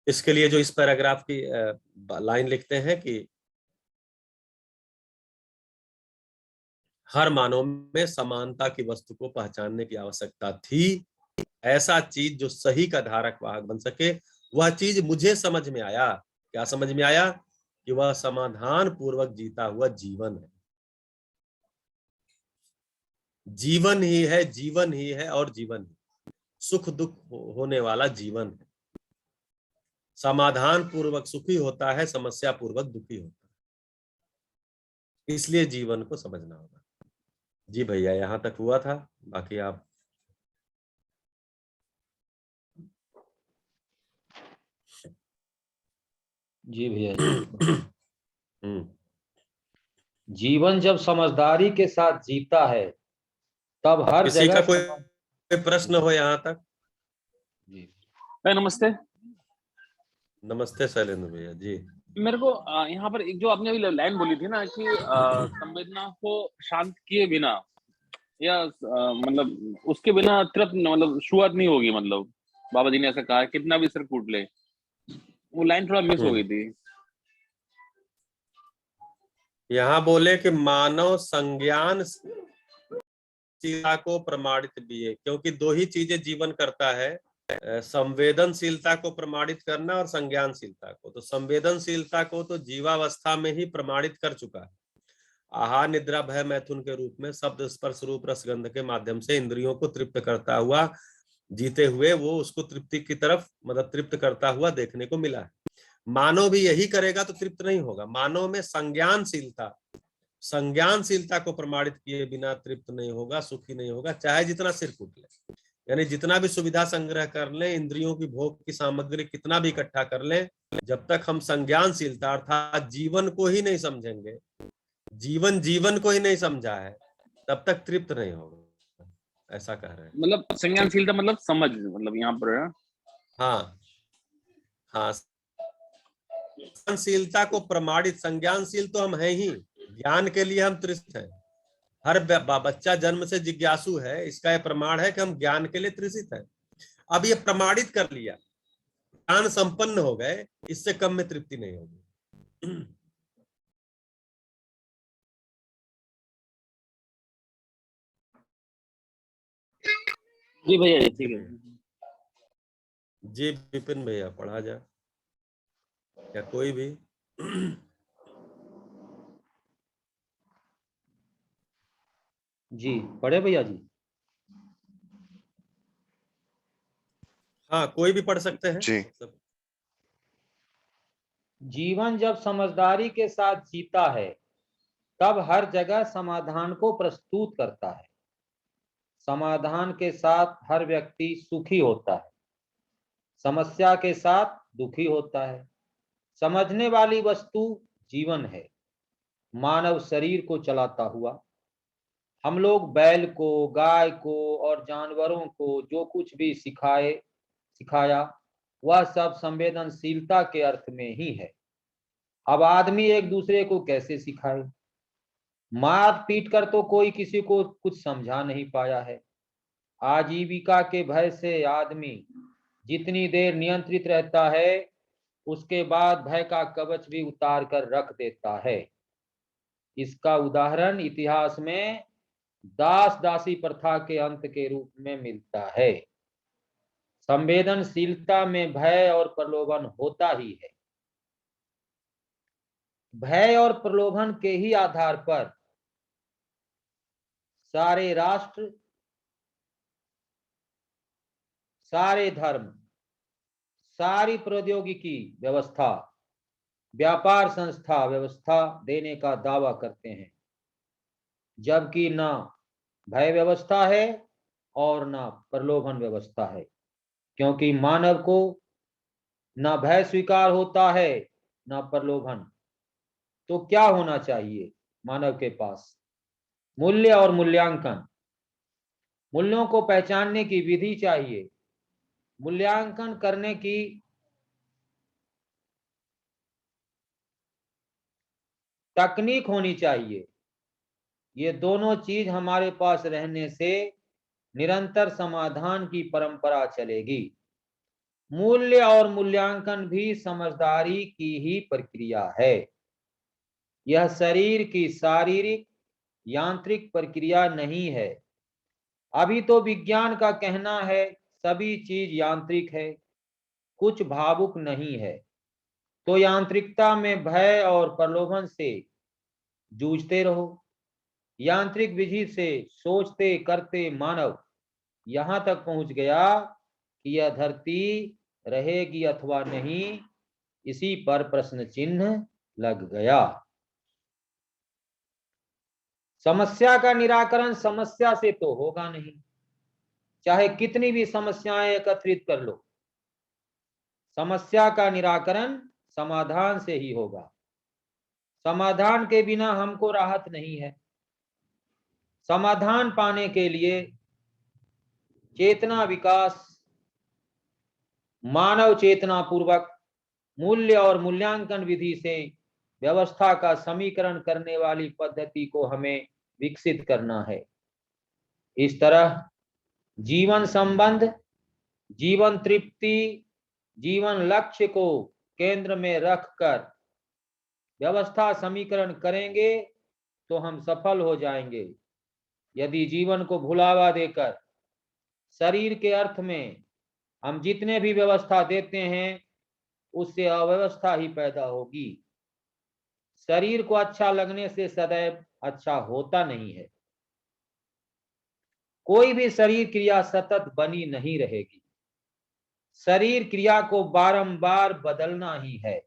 इसके लिए जो इस पैराग्राफ की लाइन लिखते हैं कि हर मानव में समानता की वस्तु को पहचानने की आवश्यकता थी। ऐसा चीज जो सही का धारक वाहक बन सके, वह चीज मुझे समझ में आया। क्या समझ में आया? कि वह समाधान पूर्वक जीता हुआ जीवन है। जीवन ही है, जीवन ही है और जीवन ही सुख दुख होने वाला जीवन है। समाधान पूर्वक सुखी होता है, समस्या पूर्वक दुखी होता है। इसलिए जीवन को समझना होगा। जी भैया, यहां तक हुआ था, बाकी आप। जी भैया जी। जीवन जब समझदारी के साथ जीता है तब हर किसी जगह का कोई प्रश्न हो यहाँ तक? जी नमस्ते। नमस्ते शैलेंद्र भैया जी। मेरे को यहाँ पर एक जो आपने अभी लाइन बोली थी ना कि संवेदना को शांत किए बिना या मतलब उसके बिना तृप्त मतलब शुरुआत नहीं होगी। मतलब बाबा जी ने ऐसा कहा कितना भी सिर कूट ले, वो लाइन थोड़ा मिस हो गई थी। यहाँ बोले कि मानव संज्ञान को प्रमाणित भी है, क्योंकि दो ही चीजें जीवन करता है, संवेदनशीलता को प्रमाणित करना और संज्ञानशीलता को। तो संवेदनशीलता को तो जीवावस्था में ही प्रमाणित कर चुका है। आहार, निद्रा, भय, मैथुन के रूप में शब्द, स्पर्श, रूप, रस, गंध के माध्यम से इंद्रियों को तृप्त करता हुआ जीते हुए वो उसको तृप्ति की तरफ मतलब तृप्त करता हुआ देखने को मिला है। मानव भी यही करेगा तो तृप्त नहीं होगा। मानव में संज्ञानशीलता को प्रमाणित किए बिना तृप्त नहीं होगा, सुखी नहीं होगा, चाहे जितना सिर कूट ले। यानी जितना भी सुविधा संग्रह कर ले, इंद्रियों की भोग की सामग्री कितना भी इकट्ठा कर ले, जब तक हम संज्ञानशीलता अर्थात जीवन को ही नहीं समझेंगे, जीवन को ही नहीं समझा है, तब तक तृप्त नहीं होगा। ऐसा कह रहे हैं। मतलब संज्ञानशीलता मतलब समझ, मतलब यहाँ पर हाँ हाँ, संज्ञानशीलता को प्रमाणित, संज्ञानशील तो हम हैं ही, ज्ञान के लिए हम तृषित हैं। हर बच्चा जन्म से जिज्ञासु है, इसका यह प्रमाण है कि हम ज्ञान के लिए तृषित हैं। अब ये प्रमाणित कर लिया, ज्ञान संपन्न हो गए, इससे कम में तृप्ति नहीं होगी। जी भैया जी ठीक है। जी विपिन भैया पढ़ा जा, या कोई भी। जी पढ़े भैया जी। हाँ कोई भी पढ़ सकते हैं जी। मतलब। जीवन जब समझदारी के साथ जीता है तब हर जगह समाधान को प्रस्तुत करता है। समाधान के साथ हर व्यक्ति सुखी होता है, समस्या के साथ दुखी होता है। समझने वाली वस्तु जीवन है, मानव शरीर को चलाता हुआ। हम लोग बैल को, गाय को और जानवरों को जो कुछ भी सिखाया वह सब संवेदनशीलता के अर्थ में ही है। अब आदमी एक दूसरे को कैसे सिखाए? मार पीट कर तो कोई किसी को कुछ समझा नहीं पाया है। आजीविका के भय से आदमी जितनी देर नियंत्रित रहता है उसके बाद भय का कवच भी उतार कर रख देता है। इसका उदाहरण इतिहास में दास दासी प्रथा के अंत के रूप में मिलता है। संवेदनशीलता में भय और प्रलोभन होता ही है। भय और प्रलोभन के ही आधार पर सारे राष्ट्र, सारे धर्म, सारी प्रौद्योगिकी व्यवस्था, व्यापार संस्था व्यवस्था देने का दावा करते हैं, जबकि ना भय व्यवस्था है और ना प्रलोभन व्यवस्था है। क्योंकि मानव को ना भय स्वीकार होता है ना प्रलोभन। तो क्या होना चाहिए मानव के पास? मूल्य और मूल्यांकन। मूल्यों को पहचानने की विधि चाहिए, मूल्यांकन करने की तकनीक होनी चाहिए। ये दोनों चीज हमारे पास रहने से निरंतर समाधान की परंपरा चलेगी। मूल्य और मूल्यांकन भी समझदारी की ही प्रक्रिया है। यह शरीर की शारीरिक यांत्रिक प्रक्रिया नहीं है। अभी तो विज्ञान का कहना है सभी चीज यांत्रिक है, कुछ भावुक नहीं है। तो यांत्रिकता में भय और प्रलोभन से जूझते रहो। यांत्रिक विधि से सोचते करते मानव यहां तक पहुंच गया कि यह धरती रहेगी अथवा नहीं, इसी पर प्रश्न चिन्ह लग गया। समस्या का निराकरण समस्या से तो होगा नहीं, चाहे कितनी भी समस्याएं एकत्रित कर लो। समस्या का निराकरण समाधान से ही होगा। समाधान के बिना हमको राहत नहीं है। समाधान पाने के लिए चेतना विकास, मानव चेतना पूर्वक मूल्य और मूल्यांकन विधि से व्यवस्था का समीकरण करने वाली पद्धति को हमें विकसित करना है। इस तरह जीवन संबंध, जीवन तृप्ति, जीवन लक्ष्य को केंद्र में रखकर व्यवस्था समीकरण करेंगे तो हम सफल हो जाएंगे। यदि जीवन को भुलावा देकर शरीर के अर्थ में हम जितने भी व्यवस्था देते हैं उससे अव्यवस्था ही पैदा होगी। शरीर को अच्छा लगने से सदैव अच्छा होता नहीं है। कोई भी शरीर क्रिया सतत बनी नहीं रहेगी। शरीर क्रिया को बारंबार बदलना ही है।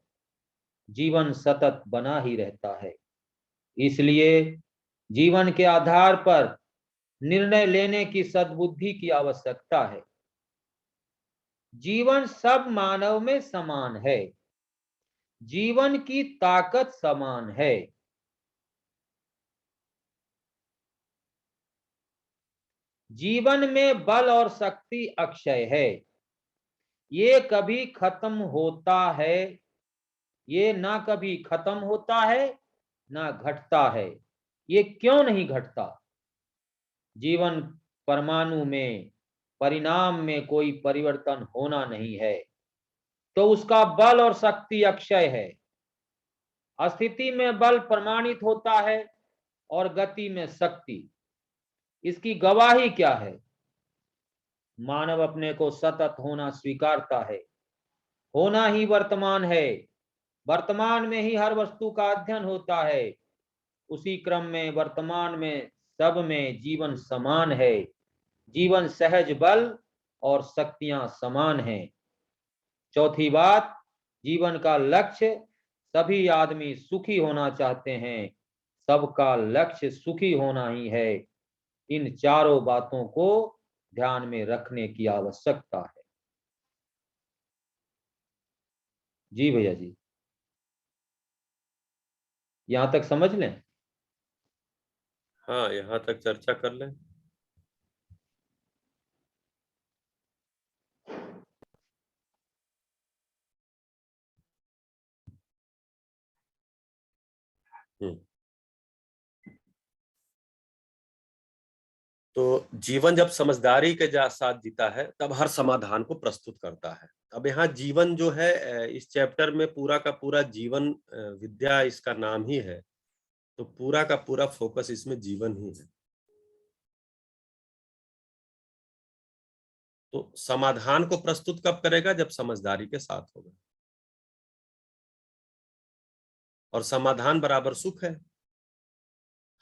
जीवन सतत बना ही रहता है। इसलिए जीवन के आधार पर निर्णय लेने की सद्बुद्धि की आवश्यकता है। जीवन सब मानव में समान है। जीवन की ताकत समान है। जीवन में बल और शक्ति अक्षय है। ये कभी खत्म होता है, ये ना कभी खत्म होता है ना घटता है। ये क्यों नहीं घटता? जीवन परमाणु में परिणाम में कोई परिवर्तन होना नहीं है, तो उसका बल और शक्ति अक्षय है। स्थिति में बल प्रमाणित होता है और गति में शक्ति। इसकी गवाही क्या है? मानव अपने को सतत होना स्वीकारता है। होना ही वर्तमान है। वर्तमान में ही हर वस्तु का अध्ययन होता है। उसी क्रम में वर्तमान में सब में जीवन समान है। जीवन सहज बल और शक्तियां समान हैं। चौथी बात, जीवन का लक्ष्य, सभी आदमी सुखी होना चाहते हैं। सबका लक्ष्य सुखी होना ही है। इन चारों बातों को ध्यान में रखने की आवश्यकता है। जी भैया जी, यहां तक समझ लें। हाँ, यहाँ तक चर्चा कर लें। तो जीवन जब समझदारी के साथ जीता है तब हर समाधान को प्रस्तुत करता है। अब यहाँ जीवन जो है, इस चैप्टर में पूरा का पूरा जीवन विद्या इसका नाम ही है, तो पूरा का पूरा फोकस इसमें जीवन ही है। तो समाधान को प्रस्तुत कब करेगा? जब समझदारी के साथ होगा। और समाधान बराबर सुख है।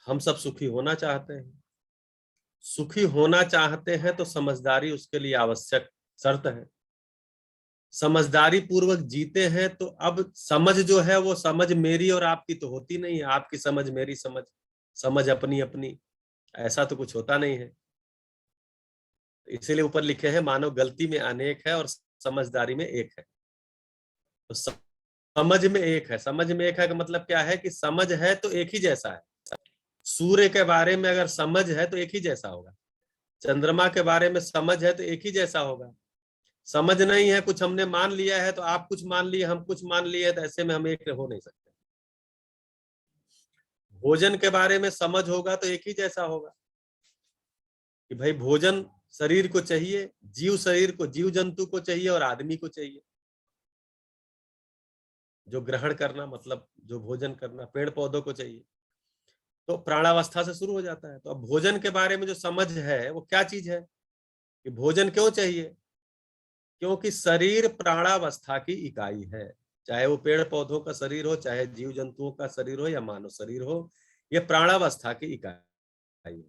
हम सब सुखी होना चाहते हैं। सुखी होना चाहते हैं तो समझदारी उसके लिए आवश्यक शर्त है। समझदारी पूर्वक जीते हैं तो अब समझ जो है वो समझ मेरी और आपकी तो होती नहीं है। आपकी समझ, मेरी समझ, समझ अपनी अपनी, ऐसा तो कुछ होता नहीं है। इसीलिए ऊपर लिखे हैं, मानव गलती में अनेक है और समझदारी में एक है। तो समझ में एक है। समझ में एक है का मतलब क्या है कि समझ है तो एक ही जैसा है। सूर्य के बारे में अगर समझ है तो एक ही जैसा होगा। चंद्रमा के बारे में समझ है तो एक ही जैसा होगा। समझ नहीं है, कुछ हमने मान लिया है, तो आप कुछ मान लिए, हम कुछ मान लिए, तो ऐसे में हम एक हो नहीं सकते। भोजन के बारे में समझ होगा तो एक ही जैसा होगा कि भाई भोजन शरीर को चाहिए, जीव शरीर को, जीव जंतु को चाहिए और आदमी को चाहिए। जो ग्रहण करना मतलब जो भोजन करना, पेड़ पौधों को चाहिए। तो प्राणावस्था से शुरू हो जाता है। तो अब भोजन के बारे में जो समझ है वो क्या चीज है कि भोजन क्यों चाहिए? क्योंकि शरीर प्राणावस्था की इकाई है। चाहे वो पेड़ पौधों का शरीर हो, चाहे जीव जंतुओं का शरीर हो या मानव शरीर हो, ये प्राणावस्था की इकाई है।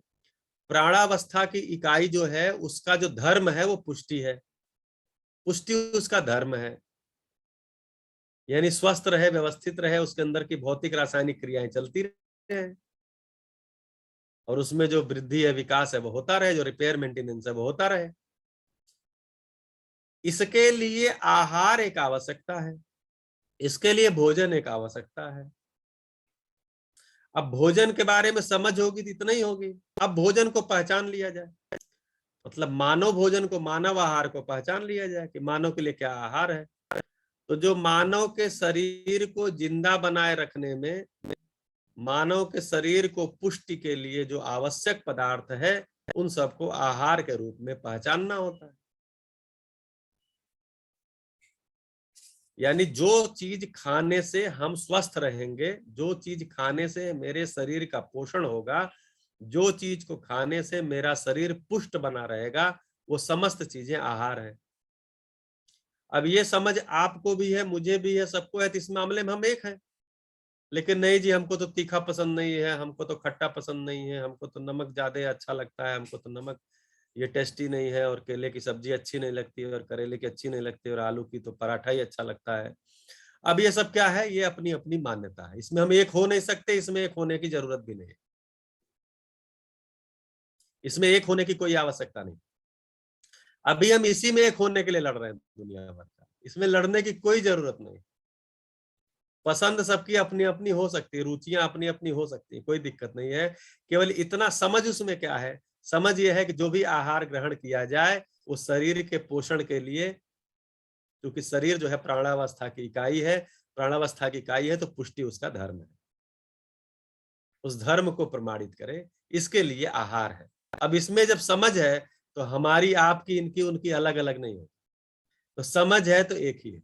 प्राणावस्था की इकाई जो है उसका जो धर्म है वो पुष्टि है। पुष्टि उसका धर्म है, यानी स्वस्थ रहे, व्यवस्थित रहे, उसके अंदर की भौतिक रासायनिक क्रियाएं चलती रहे और उसमें जो वृद्धि है, विकास है, वो होता रहे, जो रिपेयर मेंटेनेंस है वो होता रहे। इसके लिए आहार एक आवश्यकता है, इसके लिए भोजन एक आवश्यकता है। अब भोजन के बारे में समझ होगी तो इतना ही होगी। अब भोजन को पहचान लिया जाए, मतलब मानव भोजन को, मानव आहार को पहचान लिया जाए कि मानव के लिए क्या आहार है। तो जो मानव के शरीर को जिंदा बनाए रखने में, मानव के शरीर को पुष्टि के लिए जो आवश्यक पदार्थ है, उन सबको आहार के रूप में पहचानना होता है। यानी जो चीज खाने से हम स्वस्थ रहेंगे, जो चीज खाने से मेरे शरीर का पोषण होगा, जो चीज को खाने से मेरा शरीर पुष्ट बना रहेगा, वो समस्त चीजें आहार है। अब ये समझ आपको भी है, मुझे भी है, सबको है, तो इस मामले में हम एक हैं। लेकिन नहीं जी, हमको तो तीखा पसंद नहीं है, हमको तो खट्टा पसंद नहीं है, हमको तो नमक ज्यादा अच्छा लगता है, हमको तो नमक ये टेस्टी नहीं है, और केले की सब्जी अच्छी नहीं लगती, और करेले की अच्छी नहीं लगती, और आलू की तो पराठा ही अच्छा लगता है। अब ये सब क्या है? ये अपनी अपनी मान्यता है। इसमें हम एक हो नहीं सकते, इसमें एक होने की जरूरत भी नहीं, इसमें एक होने की कोई आवश्यकता नहीं। अभी हम इसी में एक होने के लिए लड़ रहे हैं दुनिया भर का। इसमें लड़ने की कोई जरूरत नहीं। पसंद सबकी अपनी अपनी हो सकती है, रुचियां अपनी अपनी हो सकती है, कोई दिक्कत नहीं है। केवल इतना समझ उसमें क्या है? समझ यह है कि जो भी आहार ग्रहण किया जाए वो शरीर के पोषण के लिए, क्योंकि शरीर जो है प्राणावस्था की इकाई है, प्राणावस्था की इकाई है, तो पुष्टि उसका धर्म है। उस धर्म को प्रमाणित करे, इसके लिए आहार है। अब इसमें जब समझ है तो हमारी, आपकी, इनकी, उनकी अलग अलग नहीं होती। तो समझ है तो एक ही है।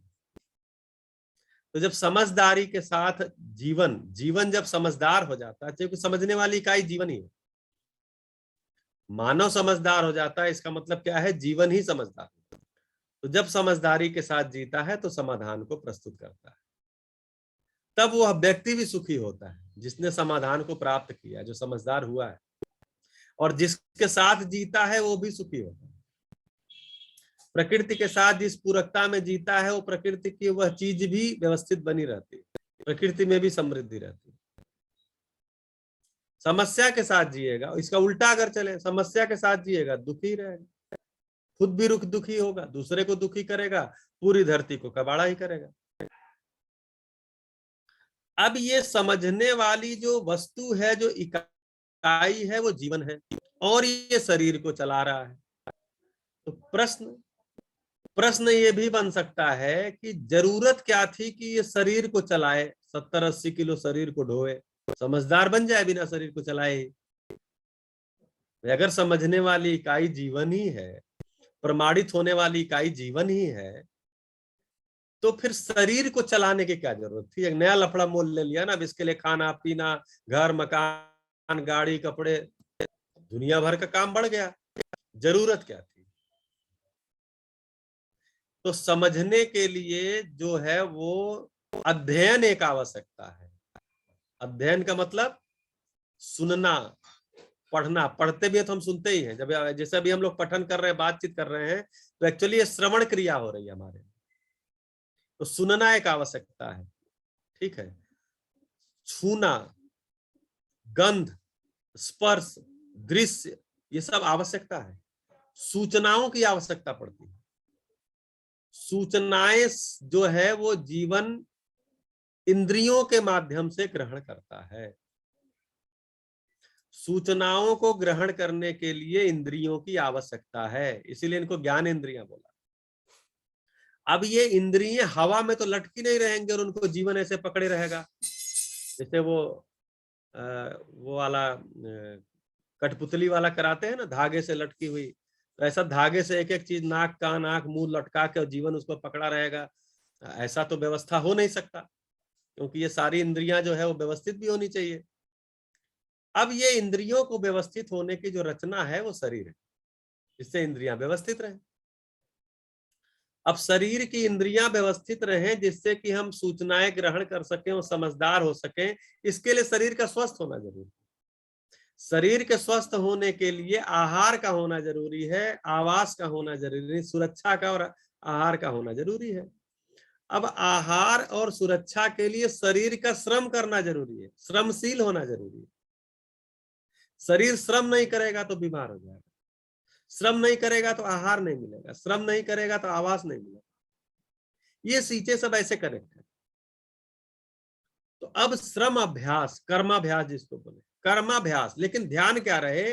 तो जब समझदारी के साथ जीवन, जीवन जब समझदार हो जाता है, क्योंकि समझने वाली इकाई जीवन ही है, मानव समझदार हो जाता है, इसका मतलब क्या है, जीवन ही समझदार। तो जब समझदारी के साथ जीता है तो समाधान को प्रस्तुत करता है, तब वह व्यक्ति भी सुखी होता है जिसने समाधान को प्राप्त किया, जो समझदार हुआ है। और जिसके साथ जीता है वो भी सुखी होता है। प्रकृति के साथ जिस पूरकता में जीता है वो प्रकृति की वह चीज भी व्यवस्थित बनी रहती है, प्रकृति में भी समृद्धि रहती है। समस्या के साथ जिएगा, इसका उल्टा अगर चले, समस्या के साथ जिएगा दुखी रहेगा, खुद भी दुखी होगा, दूसरे को दुखी करेगा, पूरी धरती को कबाड़ा ही करेगा। अब ये समझने वाली जो वस्तु है, जो इकाई है, वो जीवन है और ये शरीर को चला रहा है। तो प्रश्न ये भी बन सकता है कि जरूरत क्या थी कि ये शरीर को चलाए, 70-80 किलो शरीर को ढोए, समझदार बन जाए बिना शरीर को चलाए। अगर समझने वाली इकाई जीवन ही है, प्रमाणित होने वाली इकाई जीवन ही है, तो फिर शरीर को चलाने की क्या जरूरत थी? एक नया लफड़ा मोल ले लिया ना, अब इसके लिए खाना पीना, घर मकान, गाड़ी, कपड़े, दुनिया भर का काम बढ़ गया, जरूरत क्या थी? तो समझने के लिए जो है वो अध्ययन एक आवश्यकता है। अध्ययन का मतलब सुनना, पढ़ना। पढ़ते भी है तो हम सुनते ही हैं। जब जैसे भी हम लोग पठन कर रहे हैं, बातचीत कर रहे हैं, तो एक्चुअली ये श्रवण क्रिया हो रही है हमारे। तो सुनना एक आवश्यकता है, ठीक है। छूना, गंध, स्पर्श, दृश्य, ये सब आवश्यकता है। सूचनाओं की आवश्यकता पड़ती है। सूचनाएं जो है वो जीवन इंद्रियों के माध्यम से ग्रहण करता है। सूचनाओं को ग्रहण करने के लिए इंद्रियों की आवश्यकता है, इसीलिए इनको ज्ञान इंद्रियां बोला। अब ये इंद्रियां हवा में तो लटकी नहीं रहेंगे और उनको जीवन ऐसे पकड़े रहेगा। जैसे वो वाला कठपुतली वाला कराते हैं ना, धागे से लटकी हुई, तो ऐसा धागे से एक एक चीज, नाक कान आंख मुंह लटका के और जीवन उसको पकड़ा रहेगा, ऐसा तो व्यवस्था हो नहीं सकता, क्योंकि ये सारी इंद्रियां जो है वो व्यवस्थित भी होनी चाहिए। अब ये इंद्रियों को व्यवस्थित होने की जो रचना है वो शरीर है, जिससे इंद्रियां व्यवस्थित रहें। अब शरीर की इंद्रियां व्यवस्थित रहें जिससे कि हम सूचनाएं ग्रहण कर सकें और समझदार हो सकें, इसके लिए शरीर का स्वस्थ होना जरूरी है। शरीर के स्वस्थ होने के लिए आहार का होना जरूरी है, आवास का होना जरूरी है, सुरक्षा का और आहार का होना जरूरी है। अब आहार और सुरक्षा के लिए शरीर का श्रम करना जरूरी है, श्रमशील होना जरूरी है। शरीर श्रम नहीं करेगा तो बीमार हो जाएगा, श्रम नहीं करेगा तो आहार नहीं मिलेगा, श्रम नहीं करेगा तो आवास नहीं मिलेगा। ये चीजें सब ऐसे कनेक्ट है। तो अब श्रम अभ्यास, कर्माभ्यास जिसको बोले, कर्माभ्यास, लेकिन ध्यान क्या रहे,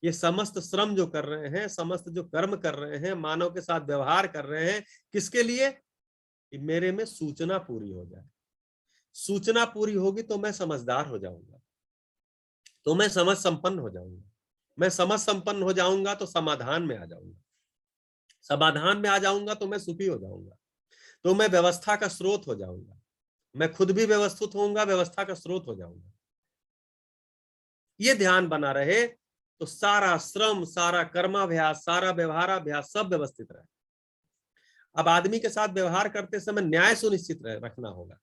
ये समस्त श्रम जो कर रहे हैं, समस्त जो कर्म कर रहे हैं, मानव के साथ व्यवहार कर रहे हैं, किसके लिए? कि मेरे में सूचना पूरी हो जाए। सूचना पूरी होगी तो मैं समझदार हो जाऊंगा, तो मैं समझ संपन्न हो जाऊंगा। मैं समझ संपन्न हो जाऊंगा तो समाधान में आ जाऊंगा, समाधान में आ जाऊंगा तो मैं सुखी हो जाऊंगा, तो मैं व्यवस्था का स्रोत हो जाऊंगा। मैं खुद भी व्यवस्थित होऊंगा, व्यवस्था का स्रोत हो जाऊंगा। ये ध्यान बना रहे तो सारा श्रम, सारा कर्माभ्यास, सारा व्यवहाराभ्यास सब व्यवस्थित रहे। अब आदमी के साथ व्यवहार करते समय न्याय सुनिश्चित रखना होगा।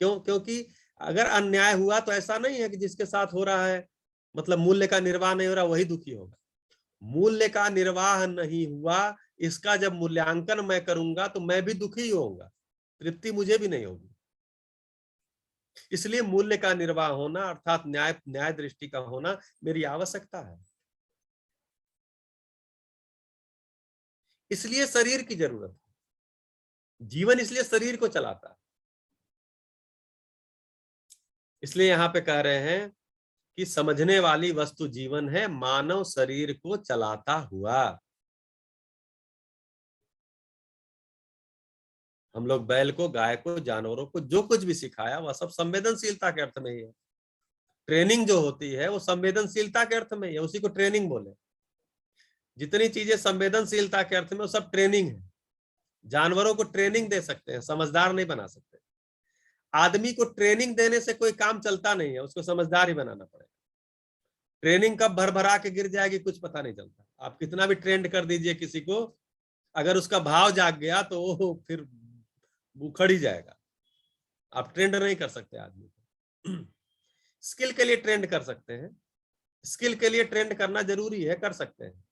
क्यों? क्योंकि अगर अन्याय हुआ तो ऐसा नहीं है कि जिसके साथ हो रहा है मतलब मूल्य का निर्वाह नहीं हो रहा वही दुखी होगा। मूल्य का निर्वाह नहीं हुआ, इसका जब मूल्यांकन मैं करूंगा तो मैं भी दुखी होऊंगा, तृप्ति मुझे भी नहीं होगी। इसलिए मूल्य का निर्वाह होना अर्थात न्याय दृष्टि का होना मेरी आवश्यकता है। इसलिए शरीर की जरूरत है, जीवन इसलिए शरीर को चलाता है। इसलिए यहां पे कह रहे हैं कि समझने वाली वस्तु जीवन है, मानव शरीर को चलाता हुआ। हम लोग बैल को, गाय को, जानवरों को जो कुछ भी सिखाया वह सब संवेदनशीलता के अर्थ में ही है। ट्रेनिंग जो होती है वो संवेदनशीलता के अर्थ में ही है, उसी को ट्रेनिंग बोले। जितनी चीजें संवेदनशीलता के अर्थ में वो सब ट्रेनिंग है। जानवरों को ट्रेनिंग दे सकते हैं, समझदार नहीं बना सकते। आदमी को ट्रेनिंग देने से कोई काम चलता नहीं है, उसको समझदार ही बनाना पड़ेगा। ट्रेनिंग कब भर भरा के गिर जाएगी कुछ पता नहीं चलता। आप कितना भी ट्रेंड कर दीजिए किसी को, अगर उसका भाव जाग गया तो वो फिर उखड़ ही जाएगा। आप ट्रेंड नहीं कर सकते आदमी को। स्किल के लिए ट्रेंड कर सकते हैं, स्किल के लिए ट्रेंड करना जरूरी है, कर सकते हैं,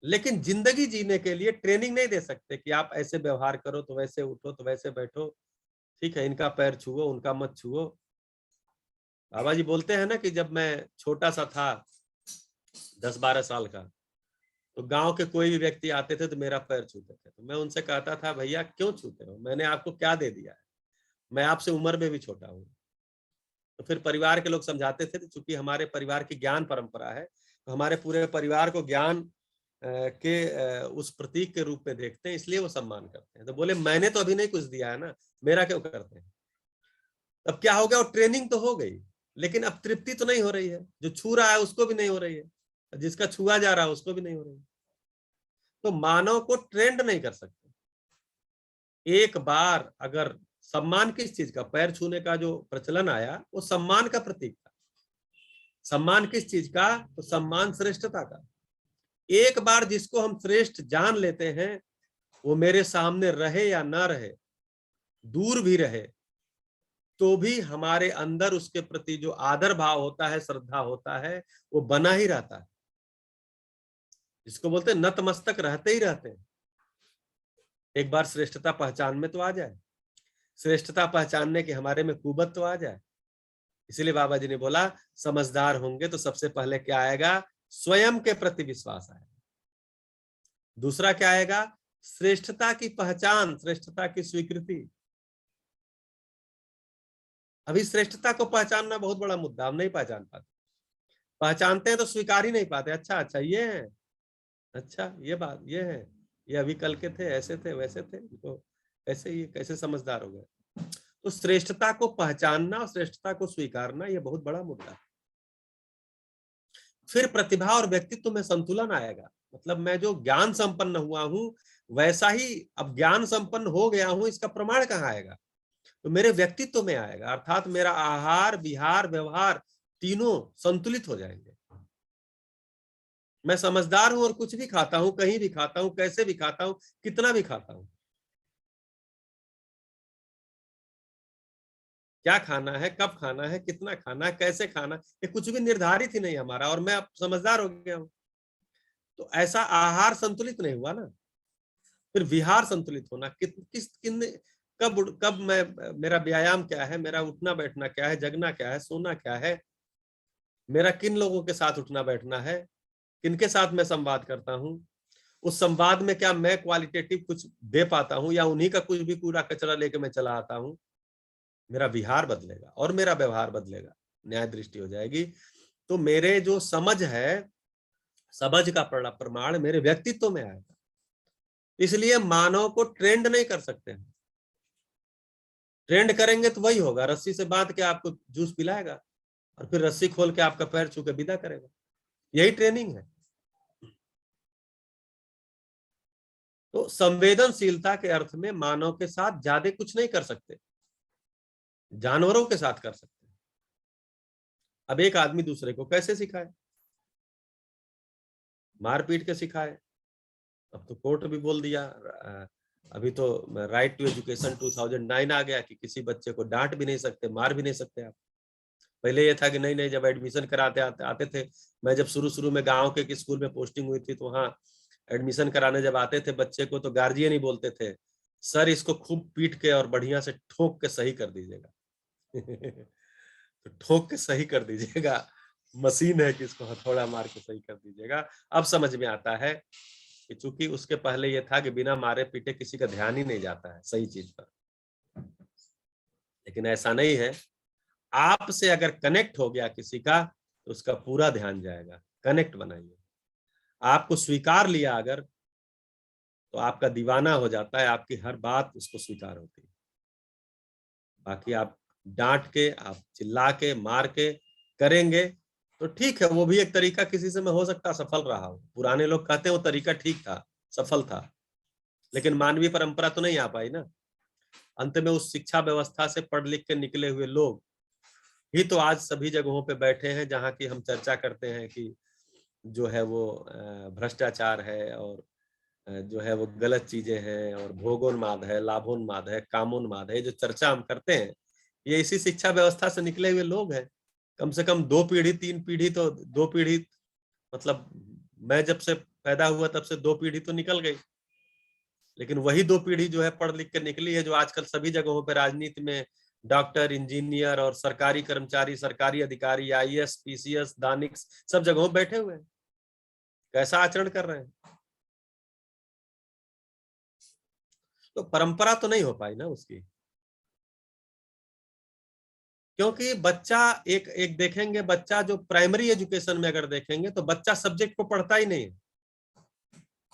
लेकिन जिंदगी जीने के लिए ट्रेनिंग नहीं दे सकते कि आप ऐसे व्यवहार करो तो वैसे उठो तो वैसे बैठो, ठीक है, इनका पैर छुओ उनका मत छुओ। बाबा जी बोलते हैं ना कि जब मैं छोटा सा था 10-12 साल का, तो गांव के कोई भी व्यक्ति आते थे तो मेरा पैर छूते थे, तो मैं उनसे कहता था भैया क्यों छूते हो, मैंने आपको क्या दे दिया है, मैं आपसे उम्र में भी छोटा हूँ। तो फिर परिवार के लोग समझाते थे, चूंकि हमारे परिवार की ज्ञान परंपरा है तो हमारे पूरे परिवार को ज्ञान के उस प्रतीक के रूप में देखते हैं, इसलिए वो सम्मान करते हैं। तो बोले मैंने तो अभी नहीं कुछ दिया है ना, मेरा क्यों करते हैं। अब क्या हो गया, वो ट्रेनिंग तो हो गई, लेकिन अब तृप्ति तो नहीं हो रही है, जो छू रहा है उसको भी नहीं हो रही है, जिसका छुआ जा रहा है उसको भी नहीं हो रही है। तो मानव को ट्रेंड नहीं कर सकते। एक बार अगर सम्मान किस चीज का, पैर छूने का जो प्रचलन आया वो सम्मान का प्रतीक था। सम्मान किस चीज का, तो सम्मान श्रेष्ठता का। एक बार जिसको हम श्रेष्ठ जान लेते हैं, वो मेरे सामने रहे या ना रहे, दूर भी रहे, तो भी हमारे अंदर उसके प्रति जो आदर भाव होता है, श्रद्धा होता है, वो बना ही रहता है। जिसको बोलते हैं नतमस्तक रहते ही रहते हैं। एक बार श्रेष्ठता पहचान में तो आ जाए, श्रेष्ठता पहचानने के हमारे में कुवत तो आ जाए। इसीलिए बाबा जी ने बोला समझदार होंगे तो सबसे पहले क्या आएगा, स्वयं के प्रति विश्वास आएगा। दूसरा क्या आएगा, श्रेष्ठता की पहचान, श्रेष्ठता की स्वीकृति। अभी श्रेष्ठता को पहचानना बहुत बड़ा मुद्दा, हम नहीं पहचान पाते। पहचानते हैं तो स्वीकार ही नहीं पाते। अच्छा अच्छा ये है, अच्छा ये बात ये है, ये अभी कल के थे, ऐसे थे वैसे थे, तो ऐसे ये कैसे समझदार हो गए। तो श्रेष्ठता को पहचानना और श्रेष्ठता को स्वीकारना ये बहुत बड़ा मुद्दा है। फिर प्रतिभा और व्यक्तित्व में संतुलन आएगा। मतलब मैं जो ज्ञान संपन्न हुआ हूं वैसा ही अब ज्ञान संपन्न हो गया हूं, इसका प्रमाण कहाँ आएगा, तो मेरे व्यक्तित्व में आएगा। अर्थात मेरा आहार विहार व्यवहार तीनों संतुलित हो जाएंगे। मैं समझदार हूं और कुछ भी खाता हूं, कहीं भी खाता हूं, कैसे भी खाता हूं, कितना भी खाता हूं, क्या खाना है, कब खाना है, कितना खाना है, कैसे खाना, ये कुछ भी निर्धारित ही नहीं हमारा, और मैं अब समझदार हो गया हूं। तो ऐसा आहार संतुलित नहीं हुआ ना। फिर विहार संतुलित होना, कब मैं, मेरा व्यायाम क्या है, मेरा उठना बैठना क्या है, जगना क्या है, सोना क्या है, मेरा किन लोगों के साथ उठना बैठना है, किनके साथ मैं संवाद करता हूं, उस संवाद में क्या मैं क्वालिटेटिव कुछ दे पाता हूं या उन्हीं का कुछ भी कूड़ा कचरा लेके मैं चला आता हूं। मेरा विहार बदलेगा और मेरा व्यवहार बदलेगा, न्याय दृष्टि हो जाएगी। तो मेरे जो समझ है, समझ का प्रमाण मेरे व्यक्तित्व में आएगा। इसलिए मानव को ट्रेंड नहीं कर सकते हैं। ट्रेंड करेंगे तो वही होगा, रस्सी से बांध के आपको जूस पिलाएगा और फिर रस्सी खोल के आपका पैर छू के विदा करेगा। यही ट्रेनिंग है। तो संवेदनशीलता के अर्थ में मानव के साथ ज्यादा कुछ नहीं कर सकते, जानवरों के साथ कर सकते हैं। अब एक आदमी दूसरे को कैसे सिखाए, मारपीट के सिखाए। अब तो कोर्ट भी बोल दिया, अभी तो राइट टू एजुकेशन 2009 आ गया कि किसी बच्चे को डांट भी नहीं सकते, मार भी नहीं सकते आप। पहले ये था कि नहीं नहीं, जब एडमिशन कराते आते थे, मैं जब शुरू में गांव के स्कूल में पोस्टिंग हुई थी तो वहाँ एडमिशन कराने जब आते थे बच्चे को, तो गार्जियन ही बोलते थे सर इसको खूब पीट के और बढ़िया से ठोक के सही कर दीजिएगा। तो ठोक के सही कर दीजिएगा, मशीन है कि इसको हथौड़ा मार के सही कर दीजिएगा। अब समझ में आता है कि चूंकि उसके पहले ये था कि बिना मारे पीटे किसी का ध्यान ही नहीं जाता है सही चीज पर, लेकिन ऐसा नहीं है। आपसे अगर कनेक्ट हो गया किसी का तो उसका पूरा ध्यान जाएगा। कनेक्ट बनाइए। आपको स्वीकार लिया अगर, तो आपका दीवाना हो जाता है, आपकी हर बात उसको स्वीकार होती है। बाकी आप डांट के, आप चिल्ला के, मार के करेंगे तो ठीक है, वो भी एक तरीका किसी से में हो सकता सफल रहा हो। पुराने लोग कहते हैं वो तरीका ठीक था, सफल था, लेकिन मानवीय परंपरा तो नहीं आ पाई ना। अंत में उस शिक्षा व्यवस्था से पढ़ लिख के निकले हुए लोग ही तो आज सभी जगहों पे बैठे हैं जहाँ की हम चर्चा करते हैं कि जो है वो भ्रष्टाचार है और जो है वो गलत चीजें हैं और भोगोन्माद है, लाभोन्माद है, कामोन्माद है। जो चर्चा हम करते हैं ये इसी शिक्षा व्यवस्था से निकले हुए लोग हैं। कम से कम 2 पीढ़ी 3 पीढ़ी तो 2 पीढ़ी मतलब मैं जब से पैदा हुआ तब से 2 पीढ़ी तो निकल गई, लेकिन वही 2 पीढ़ी जो है पढ़ लिख कर निकली है जो आजकल सभी जगहों पर राजनीति में डॉक्टर, इंजीनियर और सरकारी कर्मचारी, सरकारी अधिकारी, आईएएस, पीसीएस, दानिक्स सब जगहों बैठे हुए हैं। कैसा आचरण कर रहे हैं? तो परंपरा तो नहीं हो पाई ना उसकी, क्योंकि बच्चा एक एक देखेंगे, बच्चा जो प्राइमरी एजुकेशन में अगर देखेंगे तो बच्चा सब्जेक्ट को पढ़ता ही नहीं है,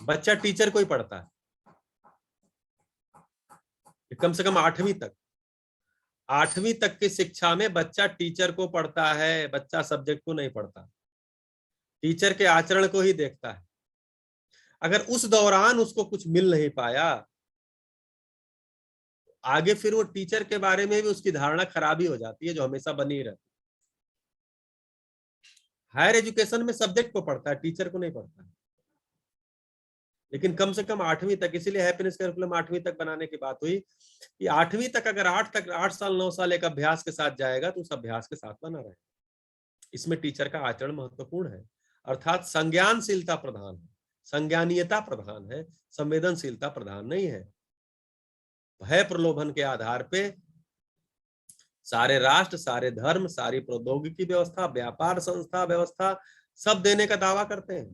बच्चा टीचर को ही पढ़ता है। कम से कम 8वीं तक की शिक्षा में बच्चा टीचर को पढ़ता है, बच्चा सब्जेक्ट को नहीं पढ़ता, टीचर के आचरण को ही देखता है। अगर उस दौरान उसको कुछ मिल नहीं पाया, आगे फिर वो टीचर के बारे में भी उसकी धारणा खराब ही हो जाती है, जो हमेशा बनी रहती है। हायर एजुकेशन में सब्जेक्ट को पढ़ता है, टीचर को नहीं पढ़ता है। लेकिन कम से कम 8वीं तक, इसीलिए हैप्पीनेस करिकुलम 8वीं तक बनाने की बात हुई कि 8वीं तक अगर 8 साल 9 साल एक अभ्यास के साथ जाएगा तो उस अभ्यास के साथ बना रहे। इसमें टीचर का आचरण महत्वपूर्ण है, अर्थात संज्ञानशीलता प्रधान है, संज्ञानीयता प्रधान है, संवेदनशीलता प्रधान नहीं है। भय प्रलोभन के आधार पे सारे राष्ट्र, सारे धर्म, सारी प्रौद्योगिकी व्यवस्था, व्यापार संस्था व्यवस्था सब देने का दावा करते हैं,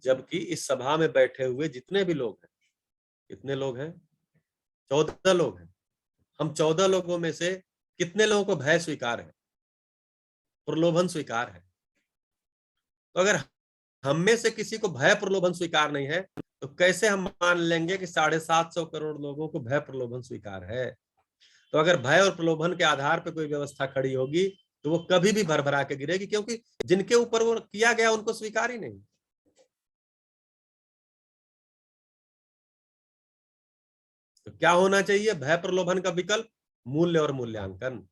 जबकि इस सभा में बैठे हुए जितने भी लोग हैं, कितने लोग हैं? 14 लोग हैं। हम 14 लोगों में से कितने लोगों को भय स्वीकार है, प्रलोभन स्वीकार है? तो अगर हम में से किसी को भय प्रलोभन स्वीकार नहीं है तो कैसे हम मान लेंगे कि 750 करोड़ लोगों को भय प्रलोभन स्वीकार है? तो अगर भय और प्रलोभन के आधार पर कोई व्यवस्था खड़ी होगी तो वो कभी भी भरभरा के गिरेगी, क्योंकि जिनके ऊपर वो किया गया उनको स्वीकार ही नहीं। तो क्या होना चाहिए? भय प्रलोभन का विकल्प मूल्य और मूल्यांकन,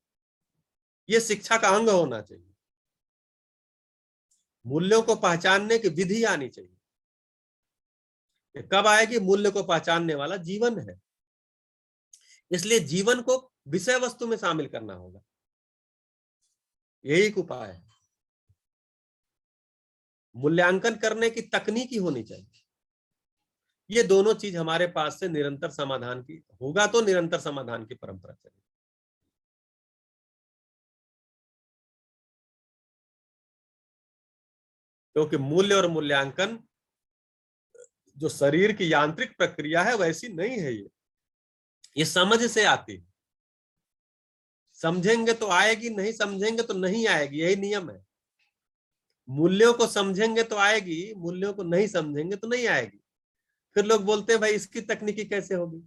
ये शिक्षा का अंग होना चाहिए। मूल्यों को पहचानने की विधि आनी चाहिए। कब आएगी? मूल्य को पहचानने वाला जीवन है, इसलिए जीवन को विषय वस्तु में शामिल करना होगा, यही एक उपाय है। मूल्यांकन करने की तकनीकी होनी चाहिए। ये दोनों चीज हमारे पास से निरंतर समाधान की होगा तो निरंतर समाधान की परंपरा चलेगी। क्योंकि मूल्य और मूल्यांकन जो शरीर की यांत्रिक प्रक्रिया है वैसी नहीं है, ये समझ से आती है। समझेंगे तो आएगी, नहीं समझेंगे तो नहीं आएगी, यही नियम है। मूल्यों को समझेंगे तो आएगी, मूल्यों को नहीं समझेंगे तो नहीं आएगी। फिर लोग बोलते हैं भाई इसकी तकनीकी कैसे होगी?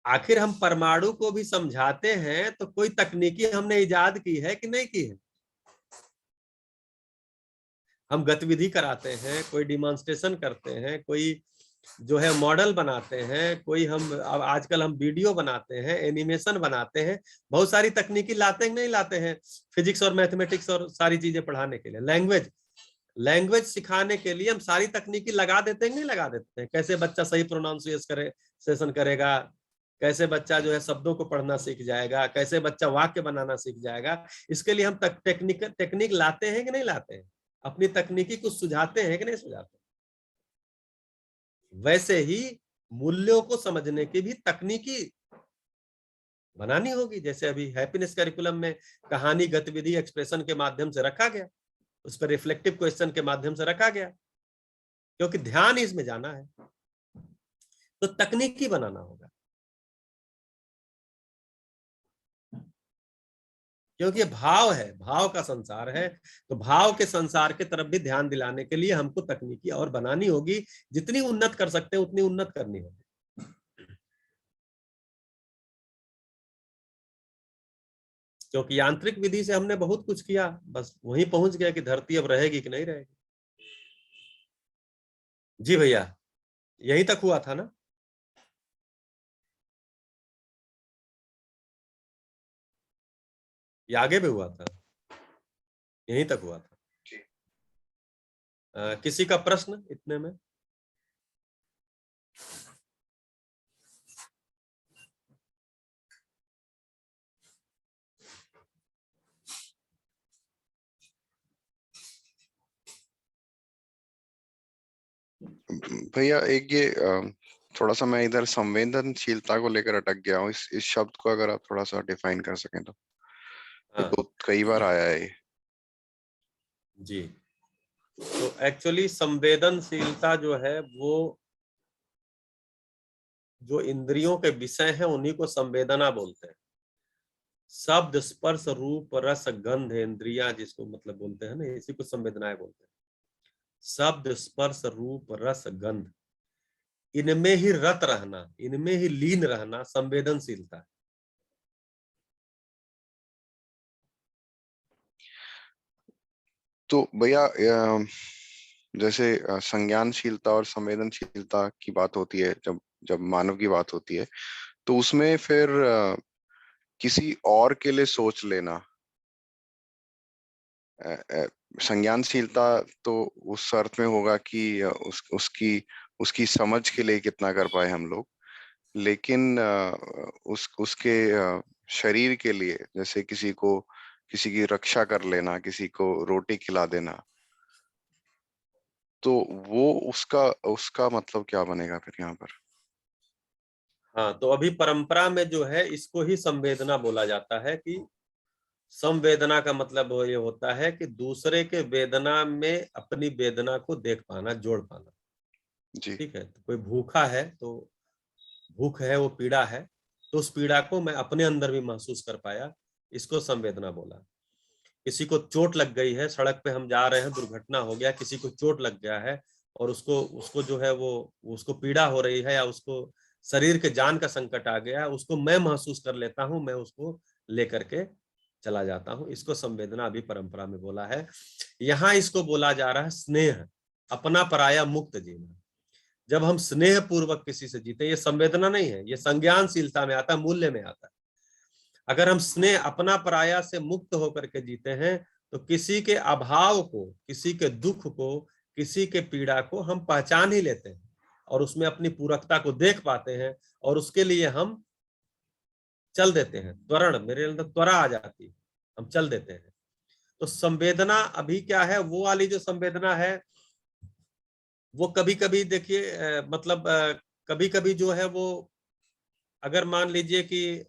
आखिर हम परमाणु को भी समझाते हैं तो कोई तकनीकी हमने इजाद की है कि नहीं की है? हम गतिविधि कराते हैं, कोई डिमॉन्स्ट्रेशन करते हैं, कोई जो है मॉडल बनाते हैं, कोई हम अब आजकल हम वीडियो बनाते हैं, एनिमेशन बनाते हैं, बहुत सारी तकनीकी लाते हैं नहीं लाते हैं? फिजिक्स और मैथमेटिक्स और सारी चीजें पढ़ाने के लिए, लैंग्वेज सिखाने के लिए हम सारी तकनीकी लगा देते हैं नहीं लगा देते हैं? कैसे बच्चा सही प्रोनाउंसिएशन करेगा, कैसे बच्चा जो है शब्दों को पढ़ना सीख जाएगा, कैसे बच्चा वाक्य बनाना सीख जाएगा, इसके लिए हम टेक्निक लाते हैं कि नहीं लाते हैं? अपनी तकनीकी को सुझाते हैं कि नहीं सुझाते? वैसे ही मूल्यों को समझने की भी तकनीकी बनानी होगी। जैसे अभी हैप्पीनेस करिकुलम में कहानी, गतिविधि, एक्सप्रेशन के माध्यम से रखा गया, उस पर रिफ्लेक्टिव क्वेश्चन के माध्यम से रखा गया, क्योंकि ध्यान इसमें जाना है, तो तकनीकी बनाना होगा। क्योंकि ये भाव है, भाव का संसार है, तो भाव के संसार के तरफ भी ध्यान दिलाने के लिए हमको तकनीकी और बनानी होगी। जितनी उन्नत कर सकते हैं उतनी उन्नत करनी होगी। क्योंकि यांत्रिक विधि से हमने बहुत कुछ किया, बस वहीं पहुंच गया कि धरती अब रहेगी कि नहीं रहेगी। जी भैया, यहीं तक हुआ था ना? ये आगे भी हुआ था, यहीं तक हुआ था। किसी का प्रश्न इतने में? भैया एक ये थोड़ा सा मैं इधर संवेदनशीलता को लेकर अटक गया हूँ। इस शब्द को अगर आप थोड़ा सा डिफाइन कर सकें तो। हाँ। तो कई बार आया है ये। जी, तो एक्चुअली संवेदनशीलता जो है वो जो इंद्रियों के विषय हैं उन्हीं को संवेदना बोलते हैं। शब्द, स्पर्श, रूप, रस, गंध इंद्रियां जिसको मतलब बोलते हैं ना, इसी को संवेदनाएं बोलते हैं। शब्द, स्पर्श, रूप, रस, गंध, इनमें ही रत रहना, इनमें ही लीन रहना संवेदनशीलता है। तो भैया जैसे संज्ञानशीलता और संवेदनशीलता की बात होती है, जब जब मानव की बात होती है, तो उसमें फिर किसी और के लिए सोच लेना, संज्ञानशीलता तो उस अर्थ में होगा कि उसकी समझ के लिए कितना कर पाए हम लोग, लेकिन उसके शरीर के लिए, जैसे किसी की रक्षा कर लेना, किसी को रोटी खिला देना, तो वो उसका मतलब क्या बनेगा फिर यहाँ पर? हाँ, तो अभी परंपरा में जो है इसको ही संवेदना बोला जाता है कि संवेदना का मतलब ये होता है कि दूसरे के वेदना में अपनी वेदना को देख पाना, जोड़ पाना। जी। ठीक है, तो कोई भूखा है तो भूख है, वो पीड़ा है, तो उस पीड़ा को मैं अपने अंदर भी महसूस कर पाया, इसको संवेदना बोला। किसी को चोट लग गई है, सड़क पे हम जा रहे हैं, दुर्घटना हो गया, किसी को चोट लग गया है और उसको जो है वो उसको पीड़ा हो रही है या उसको शरीर के जान का संकट आ गया है, उसको मैं महसूस कर लेता हूं, मैं उसको लेकर के चला जाता हूं, इसको संवेदना अभी परंपरा में बोला है। यहाँ इसको बोला जा रहा है स्नेह, अपना पराया मुक्त जीना। जब हम स्नेह पूर्वक किसी से जीते, ये संवेदना नहीं है, ये संज्ञानशीलता में आता है, मूल्य में आता है। अगर हम स्नेह, अपना पराया से मुक्त होकर के जीते हैं तो किसी के अभाव को, किसी के दुख को, किसी के पीड़ा को हम पहचान ही लेते हैं और उसमें अपनी पूरकता को देख पाते हैं और उसके लिए हम चल देते हैं। त्वरण, मेरे अंदर त्वरा आ जाती है, हम चल देते हैं। तो संवेदना अभी क्या है, वो वाली जो संवेदना है वो कभी कभी देखिए मतलब कभी कभी जो है वो, अगर मान लीजिए कि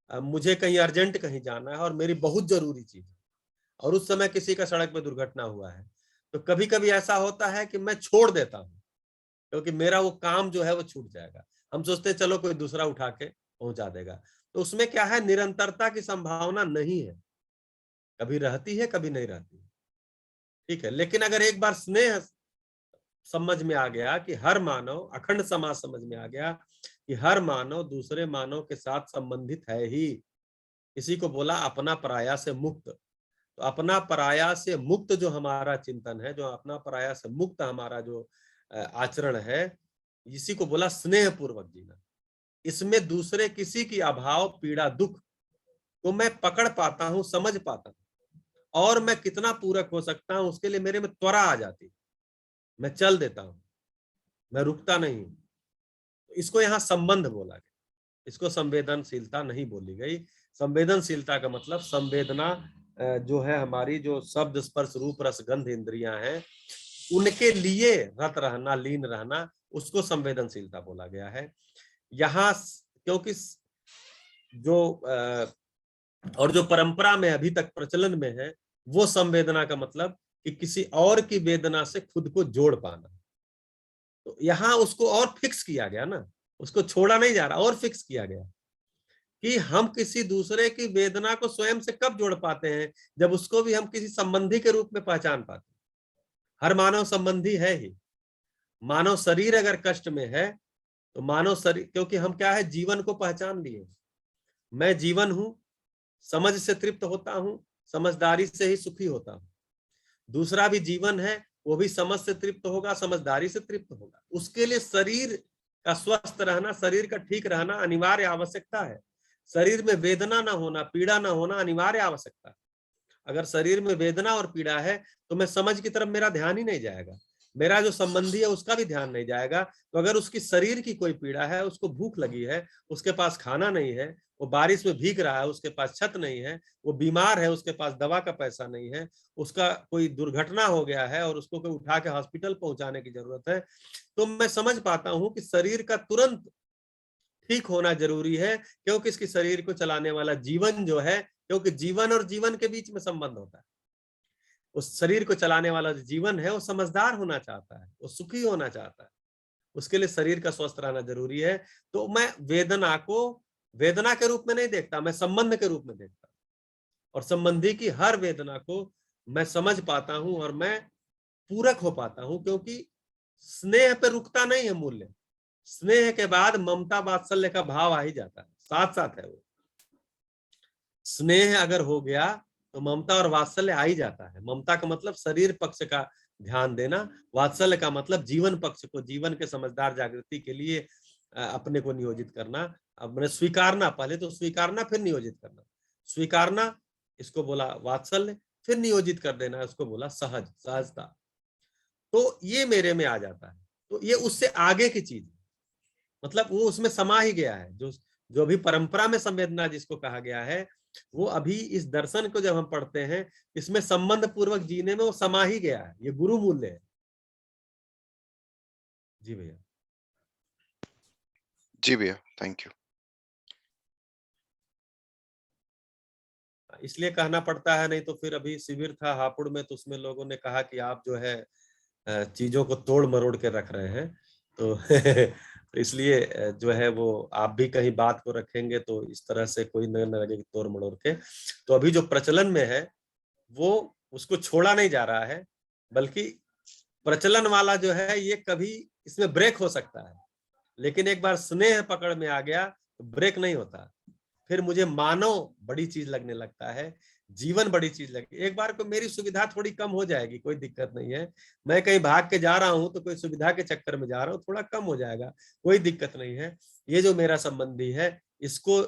मुझे कहीं अर्जेंट कहीं जाना है और मेरी बहुत जरूरी चीज है और उस समय किसी का सड़क पे दुर्घटना हुआ है, तो कभी कभी ऐसा होता है कि मैं छोड़ देता हूँ क्योंकि मेरा वो काम जो है वो छूट जाएगा। हम सोचते हैं चलो कोई दूसरा उठा के पहुंचा देगा, तो उसमें क्या है, निरंतरता की संभावना नहीं है, कभी रहती है कभी नहीं रहती है। ठीक है, लेकिन अगर एक बार स्नेह समझ में आ गया कि हर मानव, अखंड समाज समझ में आ गया कि हर मानव दूसरे मानव के साथ संबंधित है ही, इसी को बोला अपना पराया से मुक्त। तो अपना पराया से मुक्त जो हमारा चिंतन है, जो अपना पराया से मुक्त हमारा जो आचरण है, इसी को बोला स्नेह पूर्वक जीना। इसमें दूसरे किसी की अभाव, पीड़ा, दुख को मैं पकड़ पाता हूं, समझ पाता हूं और मैं कितना पूरक हो सकता हूं उसके लिए मेरे में त्वरा आ जाती, मैं चल देता हूं, मैं रुकता नहीं। इसको यहाँ संबंध बोला गया, इसको संवेदनशीलता नहीं बोली गई। संवेदनशीलता का मतलब संवेदना जो है हमारी, जो शब्द, स्पर्श, रूप, रस, गंध इंद्रियां हैं, उनके लिए रत रहना, लीन रहना, उसको संवेदनशीलता बोला गया है। यहाँ क्योंकि जो और जो परंपरा में अभी तक प्रचलन में है, वो संवेदना का मतलब कि किसी और की वेदना से खुद को जोड़ पाना। तो यहाँ उसको और फिक्स किया गया ना, उसको छोड़ा नहीं जा रहा, और फिक्स किया गया कि हम किसी दूसरे की वेदना को स्वयं से कब जोड़ पाते हैं, जब उसको भी हम किसी संबंधी के रूप में पहचान पाते हैं। हर मानव संबंधी है ही। मानव शरीर अगर कष्ट में है तो मानव शरीर, क्योंकि हम क्या है, जीवन को पहचान लिए, मैं जीवन हूं, समझ से तृप्त होता हूं, समझदारी से ही सुखी होता हूं। दूसरा भी जीवन है, वो भी समझ से तृप्त होगा, समझदारी से तृप्त होगा। उसके लिए शरीर का स्वस्थ रहना, शरीर का ठीक रहना अनिवार्य आवश्यकता है। शरीर में वेदना ना होना, पीड़ा ना होना अनिवार्य आवश्यकता है। अगर शरीर में वेदना और पीड़ा है तो मैं समझ की तरफ मेरा ध्यान ही नहीं जाएगा, मेरा जो संबंधी है उसका भी ध्यान नहीं जाएगा। तो अगर उसकी शरीर की कोई पीड़ा है, उसको भूख लगी है, उसके पास खाना नहीं है, वो बारिश में भीग रहा है, उसके पास छत नहीं है, वो बीमार है, उसके पास दवा का पैसा नहीं है, उसका कोई दुर्घटना हो गया है और उसको कोई उठा के हॉस्पिटल पहुंचाने की जरूरत है, तो मैं समझ पाता हूं कि शरीर का तुरंत ठीक होना जरूरी है, क्योंकि इसकी शरीर को चलाने वाला जीवन जो है, क्योंकि जीवन और जीवन के बीच में संबंध होता है। उस शरीर को चलाने वाला जो जीवन है वो समझदार होना चाहता है, वो सुखी होना चाहता है, उसके लिए शरीर का स्वस्थ रहना जरूरी है। तो मैं वेदना को वेदना के रूप में नहीं देखता, मैं संबंध के रूप में देखता हूं, और संबंधी की हर वेदना को मैं समझ पाता हूं और मैं पूरक हो पाता हूं, क्योंकि स्नेह पे रुकता नहीं है मूल्य। स्नेह के बाद ममता वात्सल्य का भाव आ ही जाता है, साथ साथ है वो। स्नेह अगर हो गया तो ममता और वात्सल्य आ ही जाता है। ममता का मतलब शरीर पक्ष का ध्यान देना, वात्सल्य का मतलब जीवन पक्ष को, जीवन के समझदार जागृति के लिए अपने को नियोजित करना, अपने स्वीकारना, पहले तो स्वीकारना फिर नियोजित करना। स्वीकारना इसको बोला वात्सल्य, फिर नियोजित कर देना इसको बोला सहजता। तो ये मेरे में आ जाता है, तो ये उससे आगे की चीज, मतलब वो उसमें समा ही गया है। जो अभी परंपरा में संवेदना जिसको कहा गया है, वो अभी इस दर्शन को जब हम पढ़ते हैं, इसमें संबंध पूर्वक जीने में वो समा ही गया है, ये गुरु मूल्य है। जी भैया। जी भैया, थैंक यू। इसलिए कहना पड़ता है, नहीं तो फिर अभी शिविर था हापुड़ में, तो उसमें लोगों ने कहा कि आप जो है चीजों को तोड़ मरोड़ के रख रहे हैं, तो तो इसलिए जो है वो आप भी कहीं बात को रखेंगे तो इस तरह से कोई न लगे कि तोड़ मरोड़ के। तो अभी जो प्रचलन में है वो उसको छोड़ा नहीं जा रहा है, बल्कि प्रचलन वाला जो है ये कभी इसमें ब्रेक हो सकता है, लेकिन एक बार स्नेह पकड़ में आ गया तो ब्रेक नहीं होता। फिर मुझे मानव बड़ी चीज लगने लगता है, जीवन बड़ी चीज लगे। एक बार को मेरी सुविधा थोड़ी कम हो जाएगी, कोई दिक्कत नहीं है। मैं कहीं भाग के जा रहा हूं तो कोई सुविधा के चक्कर में जा रहा हूं, थोड़ा कम हो जाएगा, कोई दिक्कत नहीं है। ये जो मेरा संबंधी है, इसको,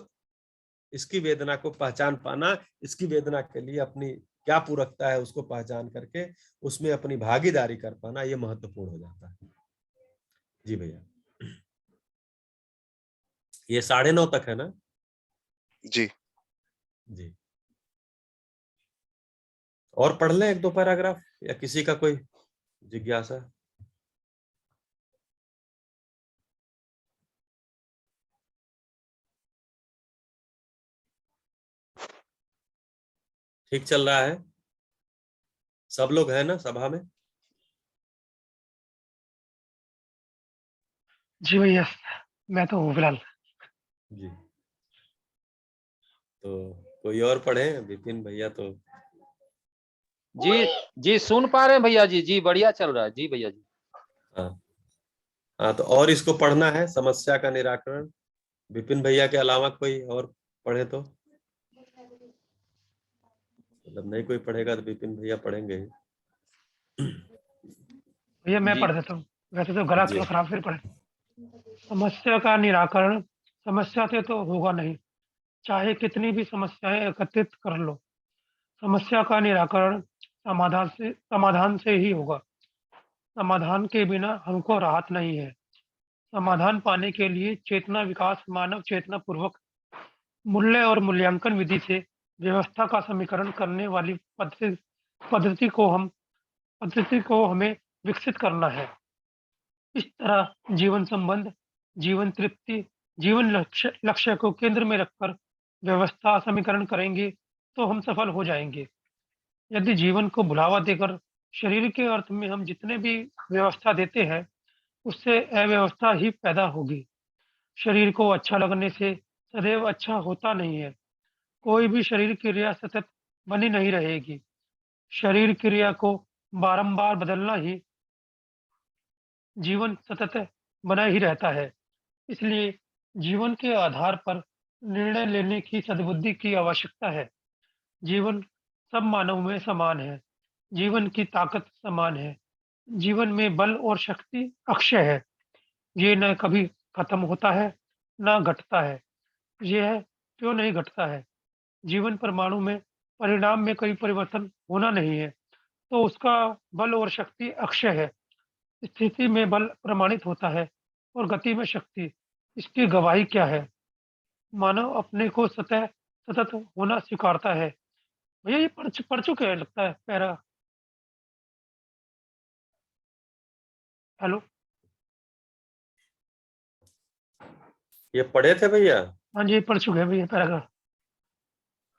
इसकी वेदना को पहचान पाना, इसकी वेदना के लिए अपनी क्या पूरकता है उसको पहचान करके उसमें अपनी भागीदारी कर पाना, ये महत्वपूर्ण हो जाता है। जी भैया, ये 9:30 तक है ना? जी जी, और पढ़ लें 1-2 पैराग्राफ, या किसी का कोई जिज्ञासा? ठीक चल रहा है? सब लोग हैं ना सभा में? जी भैया, मैं तो हूँ फिलहाल। जी, तो कोई और पढ़े? विपिन भैया तो जी जी सुन पा रहे हैं भैया जी? जी बढ़िया चल रहा है जी भैया जी। हाँ हाँ, तो और इसको पढ़ना है, समस्या का निराकरण। विपिन भैया के अलावा कोई और पढ़े तो, मतलब नहीं कोई पढ़ेगा तो विपिन भैया पढ़ेंगे ही। भैया मैं जी पढ़ देता हूँ, वैसे तो गला जी थोड़ा खराब, फिर पढ़े। समस्या का निराकरण समस्या से तो होगा नहीं, चाहे कितनी भी समस्याएं एकत्रित कर लो। समस्या का निराकरण समाधान से ही होगा। समाधान के बिना हमको राहत नहीं है। समाधान पाने के लिए चेतना विकास, मानव चेतना पूर्वक मूल्य और मूल्यांकन विधि से व्यवस्था का समीकरण करने वाली पद्धति को हमें विकसित करना है। इस तरह जीवन संबंध, जीवन तृप्ति, जीवन लक्ष्य को केंद्र में रखकर व्यवस्था समीकरण करेंगे तो हम सफल हो जाएंगे। यदि जीवन को बुलावा देकर शरीर के अर्थ में हम जितने भी व्यवस्था देते हैं, उससे अव्यवस्था ही पैदा होगी। शरीर को अच्छा लगने से सदैव अच्छा होता नहीं है। कोई भी शरीर क्रिया सतत बनी नहीं रहेगी। शरीर क्रिया को बारंबार बदलना ही जीवन सतत बना ही रहता है। इसलिए जीवन के आधार पर निर्णय लेने की सद्बुद्धि की आवश्यकता है। जीवन सब मानव में समान है। जीवन की ताकत समान है। जीवन में बल और शक्ति अक्षय है। ये न कभी खत्म होता है, न घटता है। यह त्यों नहीं घटता है। जीवन परमाणु में परिणाम में कोई परिवर्तन होना नहीं है, तो उसका बल और शक्ति अक्षय है। स्थिति में बल प्रमाणित होता है और गति में शक्ति। इसकी गवाही क्या है? मानव अपने को सतत होना स्वीकारता है। भैया ये पढ़ चुके हैं लगता है पैरा। हेलो। ये पढ़े थे भैया? हाँ जी, पढ़ चुके हैं भैया पैराग्राफ।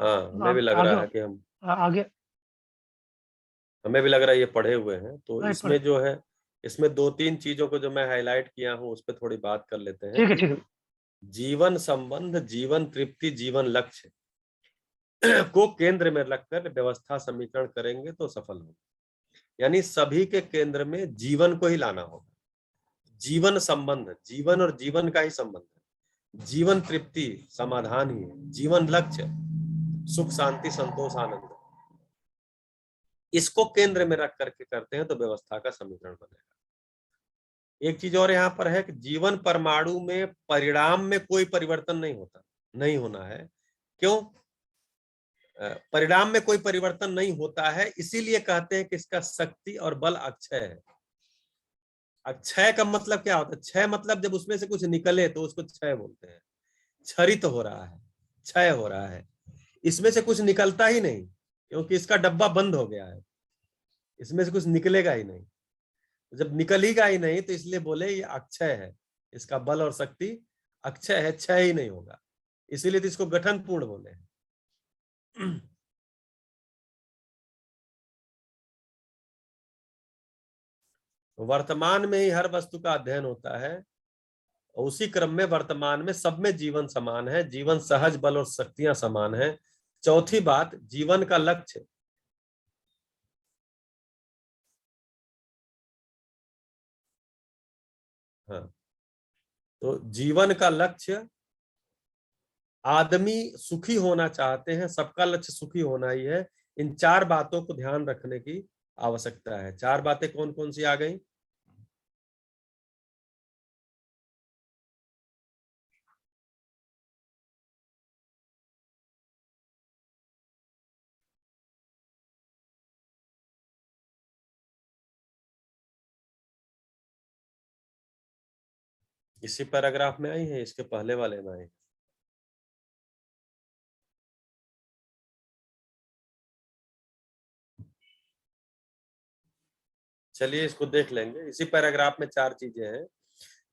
हाँ, हमें भी लग आगे रहा है कि हम आगे। हमें भी लग रहा है ये पढ़े हुए हैं। तो नहीं इसमें जो है, इसमें 2-3 चीजों को जो मैं हाईलाइट किया हूँ उस पर थोड़ी बात कर लेते हैं ठीक है, कि ठीक है। जीवन संबंध, जीवन तृप्ति, जीवन लक्ष्य को केंद्र में रखकर व्यवस्था समीकरण करेंगे तो सफल होंगे। यानी सभी के केंद्र में जीवन को ही लाना होगा। जीवन संबंध, जीवन और जीवन का ही संबंध है। जीवन तृप्ति समाधान ही है। जीवन लक्ष्य सुख, शांति, संतोष, आनंद, इसको केंद्र में रख करके करते हैं तो व्यवस्था का समीकरण बनेगा। एक चीज और यहाँ पर है कि जीवन परमाणु में परिणाम में कोई परिवर्तन नहीं होना है। क्यों परिणाम में कोई परिवर्तन नहीं होता है? इसीलिए कहते हैं कि इसका शक्ति और बल अक्षय है। अक्षय का मतलब क्या होता है? क्षय मतलब जब उसमें से कुछ निकले तो उसको क्षय बोलते हैं। क्षरित हो रहा है, क्षय हो रहा है। इसमें से कुछ निकलता ही नहीं क्योंकि इसका डब्बा बंद हो गया है। इसमें से कुछ निकलेगा ही नहीं। जब निकलेगा ही नहीं तो इसलिए बोले ये अक्षय है। इसका बल और शक्ति अक्षय है, क्षय ही नहीं होगा। इसीलिए तो इसको गठन पूर्ण बोले हैं। वर्तमान में ही हर वस्तु का अध्ययन होता है और उसी क्रम में वर्तमान में सब में जीवन समान है। जीवन सहज, बल और शक्तियां समान है। चौथी बात, जीवन का लक्ष्य हाँ, तो जीवन का लक्ष्य, आदमी सुखी होना चाहते हैं, सबका लक्ष्य सुखी होना ही है। इन 4 बातों को ध्यान रखने की आवश्यकता है। 4 बातें कौन कौन सी आ गई? इसी पैराग्राफ में आई है, इसके पहले वाले में आई? चलिए इसको देख लेंगे। इसी पैराग्राफ में 4 चीजें हैं।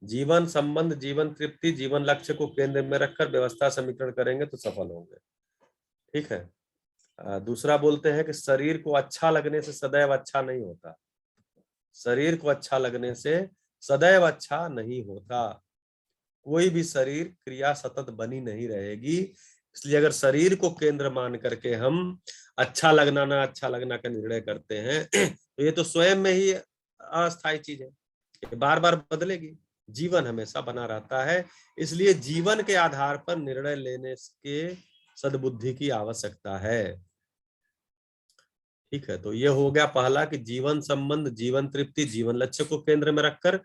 जीवन संबंध, जीवन तृप्ति, जीवन लक्ष्य को केंद्र में रखकर व्यवस्था समीकरण करेंगे तो सफल होंगे। ठीक है। दूसरा बोलते हैं कि शरीर को अच्छा लगने से सदैव अच्छा नहीं होता। शरीर को अच्छा लगने से सदैव अच्छा नहीं होता। कोई भी शरीर क्रिया सतत बनी नहीं रहेगी। इसलिए अगर शरीर को केंद्र मान करके हम अच्छा लगना ना अच्छा लगना का निर्णय करते हैं तो ये तो स्वयं में ही अस्थायी चीज है, ये बार बार बदलेगी। जीवन हमेशा बना रहता है। इसलिए जीवन के आधार पर निर्णय लेने के सद्बुद्धि की आवश्यकता है। ठीक है, तो ये हो गया पहला कि जीवन संबंध, जीवन तृप्ति, जीवन लक्ष्य को केंद्र में रखकर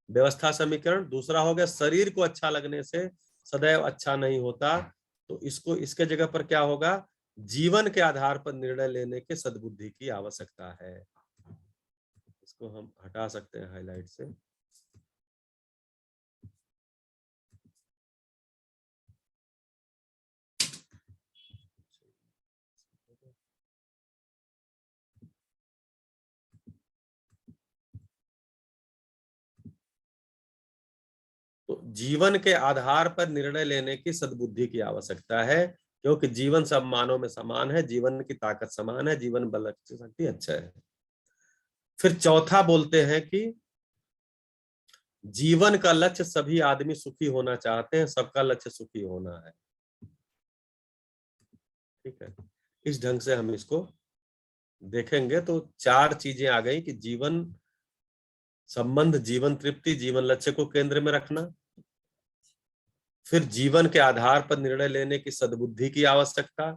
व्यवस्था समीकरण। दूसरा हो गया शरीर को अच्छा लगने से सदैव अच्छा नहीं होता, तो इसको इसके जगह पर क्या होगा? जीवन के आधार पर निर्णय लेने के सद्बुद्धि की आवश्यकता है। इसको हम हटा सकते हैं हाईलाइट से। तो जीवन के आधार पर निर्णय लेने की सद्बुद्धि की आवश्यकता है, क्योंकि जीवन सब मानव में समान है, जीवन की ताकत समान है, जीवन बल शक्ति अच्छा है। फिर चौथा बोलते हैं कि जीवन का लक्ष्य, सभी आदमी सुखी होना चाहते हैं, सबका लक्ष्य सुखी होना है। ठीक है, इस ढंग से हम इसको देखेंगे तो 4 चीजें आ गई कि जीवन संबंध, जीवन तृप्ति, जीवन लक्ष्य को केंद्र में रखना, फिर जीवन के आधार पर निर्णय लेने की सद्बुद्धि की आवश्यकता,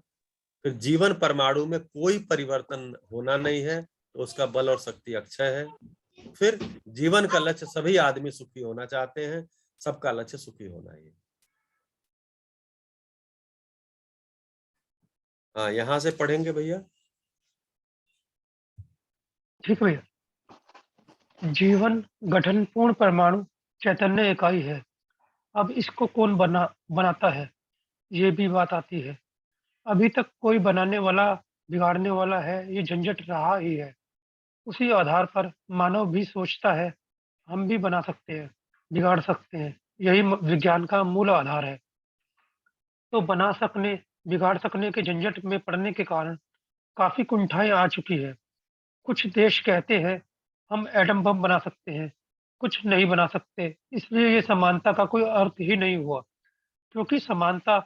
फिर जीवन परमाणु में कोई परिवर्तन होना नहीं है तो उसका बल और शक्ति अक्षय है, फिर जीवन का लक्ष्य, सभी आदमी सुखी होना चाहते हैं, सबका लक्ष्य सुखी होना ही है। हाँ, यहाँ से पढ़ेंगे भैया। ठीक है भैया। जीवन गठन पूर्ण परमाणु चैतन्य इकाई है। अब इसको कौन बनाता है, ये भी बात आती है। अभी तक कोई बनाने वाला बिगाड़ने वाला है, ये झंझट रहा ही है। उसी आधार पर मानव भी सोचता है हम भी बना सकते हैं, बिगाड़ सकते हैं। यही विज्ञान का मूल आधार है। तो बना सकने, बिगाड़ सकने के झंझट में पड़ने के कारण काफी कुंठाएं आ चुकी है। कुछ देश कहते हैं हम एटम बम बना सकते हैं, कुछ नहीं बना सकते। इसलिए ये समानता का कोई अर्थ ही नहीं हुआ, क्योंकि समानता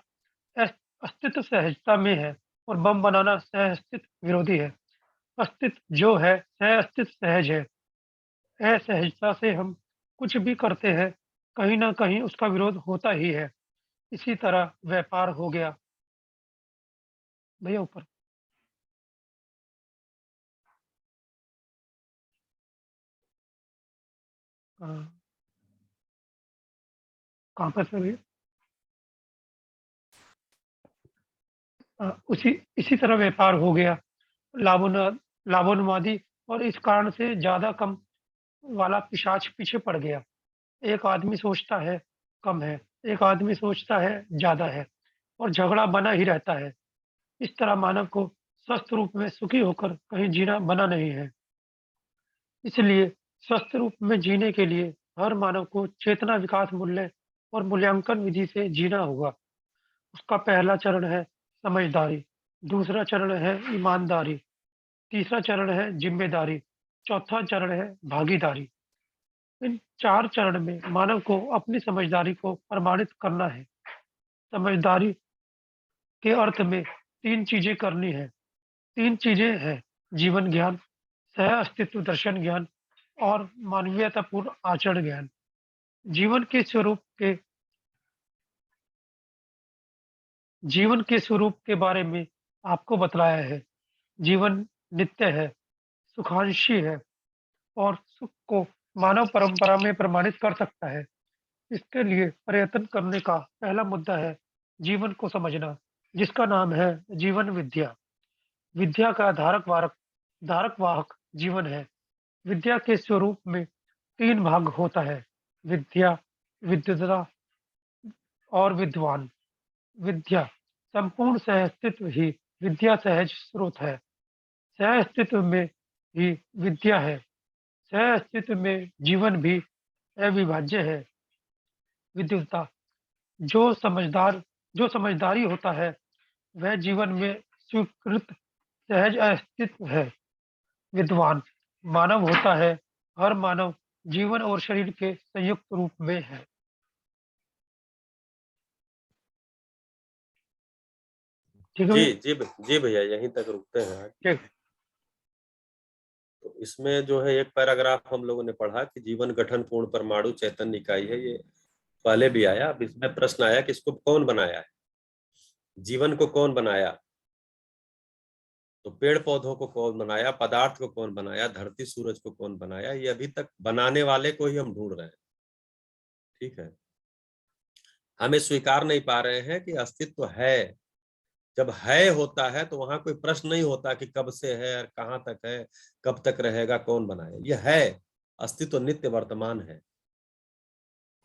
अस्तित्व सहजता में है और बम बनाना सह अस्तित्व विरोधी है। अस्तित्व जो है सह अस्तित्व सहज है। असहजता से हम कुछ भी करते हैं, कहीं ना कहीं उसका विरोध होता ही है। इसी तरह व्यापार हो गया भैया ऊपर। हाँ, कहाँ पर से भैया? उसी इसी तरह व्यापार हो गया लाभोन लाभोन्मादी, और इस कारण से ज्यादा कम वाला पिशाच पीछे पड़ गया। एक आदमी सोचता है कम है, एक आदमी सोचता है ज्यादा है, और झगड़ा बना ही रहता है। इस तरह मानव को स्वस्थ रूप में सुखी होकर कहीं जीना बना नहीं है। इसलिए स्वस्थ रूप में जीने के लिए हर मानव को चेतना विकास मूल्य और मूल्यांकन विधि से जीना होगा। उसका पहला चरण है समझदारी, दूसरा चरण है ईमानदारी, तीसरा चरण है जिम्मेदारी, चौथा चरण है भागीदारी। इन 4 चरण में मानव को अपनी समझदारी को प्रमाणित करना है। समझदारी के अर्थ में 3 चीजें करनी है। 3 चीजें हैं: जीवन ज्ञान, सह अस्तित्व दर्शन ज्ञान और मानवीयतापूर्ण आचरण ज्ञान। जीवन के स्वरूप के जीवन के स्वरूप के बारे में आपको बतलाया है। जीवन नित्य है, सुखांशी है और सुख को मानव परंपरा में प्रमाणित कर सकता है। इसके लिए प्रयत्न करने का पहला मुद्दा है जीवन को समझना, जिसका नाम है जीवन विद्या। विद्या का धारक वाहक जीवन है। विद्या के स्वरूप में 3 भाग होता है: विद्या, विद्वता और विद्वान। विद्या संपूर्ण सह अस्तित्व ही विद्या सहज स्रोत है। सह अस्तित्व में ही विद्या है। सह अस्तित्व में जीवन भी अविभाज्य है। विद्वता जो समझदारी होता है, वह जीवन में स्वीकृत सहज अस्तित्व है। विद्वान मानव होता है। हर मानव जीवन और शरीर के संयुक्त रूप में है। ठीक है जी भैया? जी भैया, यहीं तक रुकते हैं आज। ठीक। तो इसमें जो है एक पैराग्राफ हम लोगों ने पढ़ा कि जीवन गठन पूर्ण परमाणु चैतन्य इकाई है। ये पहले भी आया। अब इसमें प्रश्न आया कि इसको कौन बनाया है, जीवन को कौन बनाया। तो पेड़ पौधों को कौन बनाया, पदार्थ को कौन बनाया, धरती सूरज को कौन बनाया, ये अभी तक बनाने वाले को ही हम ढूंढ रहे हैं। ठीक है, हमें स्वीकार नहीं पा रहे हैं कि अस्तित्व है। जब है होता है तो वहां कोई प्रश्न नहीं होता कि कब से है और कहां तक है, कब तक रहेगा, कौन बनाया। ये है, अस्तित्व नित्य वर्तमान है।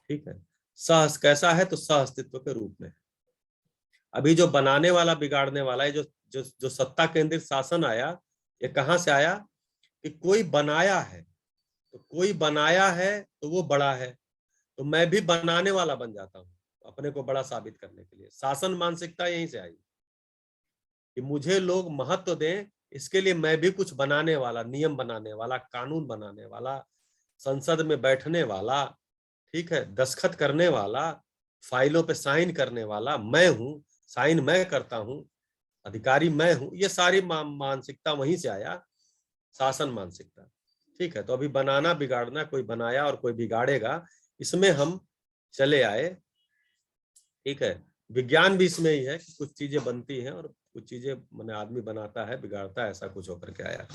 ठीक है, सह कैसा है तो सह अस्तित्व के रूप में। अभी जो बनाने वाला बिगाड़ने वाला है, जो जो जो सत्ता केंद्रित शासन आया, ये कहां से आया कि कोई बनाया है। तो कोई बनाया है तो वो बड़ा है, तो मैं भी बनाने वाला बन जाता हूं अपने को बड़ा साबित करने के लिए। शासन मानसिकता यहीं से आई कि मुझे लोग महत्व दें, इसके लिए मैं भी कुछ बनाने वाला, नियम बनाने वाला, कानून बनाने वाला, संसद में बैठने वाला, ठीक है, दस्तखत करने वाला, फाइलों पे साइन करने वाला मैं हूं, साइन मैं करता हूं, अधिकारी मैं हूं। ये सारी मानसिकता वहीं से आया, शासन मानसिकता। ठीक है, तो अभी बनाना बिगाड़ना, कोई बनाया और कोई बिगाड़ेगा, इसमें हम चले आए। ठीक है, विज्ञान भी इसमें ही है कि कुछ चीजें बनती हैं और कुछ चीजें मैंने आदमी बनाता है, बिगाड़ता है, ऐसा कुछ होकर के आया।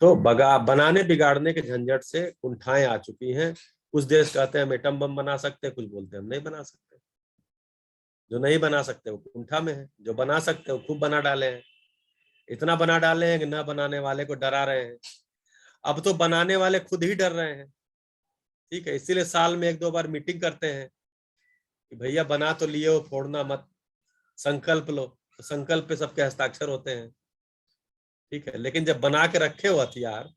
तो बनाने बिगाड़ने के झंझट से कुंठाएं आ चुकी हैं। कुछ देश कहते हैं हम एटम बम बना सकते हैं, कुछ बोलते हैं हम नहीं बना सकते। जो नहीं बना सकते वो कुंठा में है, जो बना सकते वो खूब बना डाले हैं, इतना बना डाले हैं कि न बनाने वाले को डरा रहे हैं। अब तो बनाने वाले खुद ही डर रहे हैं, ठीक है, इसीलिए साल में 1-2 बार मीटिंग करते हैं कि भैया बना तो लिए हो, फोड़ना मत, संकल्प लो। तो संकल्प पे सबके हस्ताक्षर होते हैं, ठीक है, लेकिन जब बना के रखे हो हथियार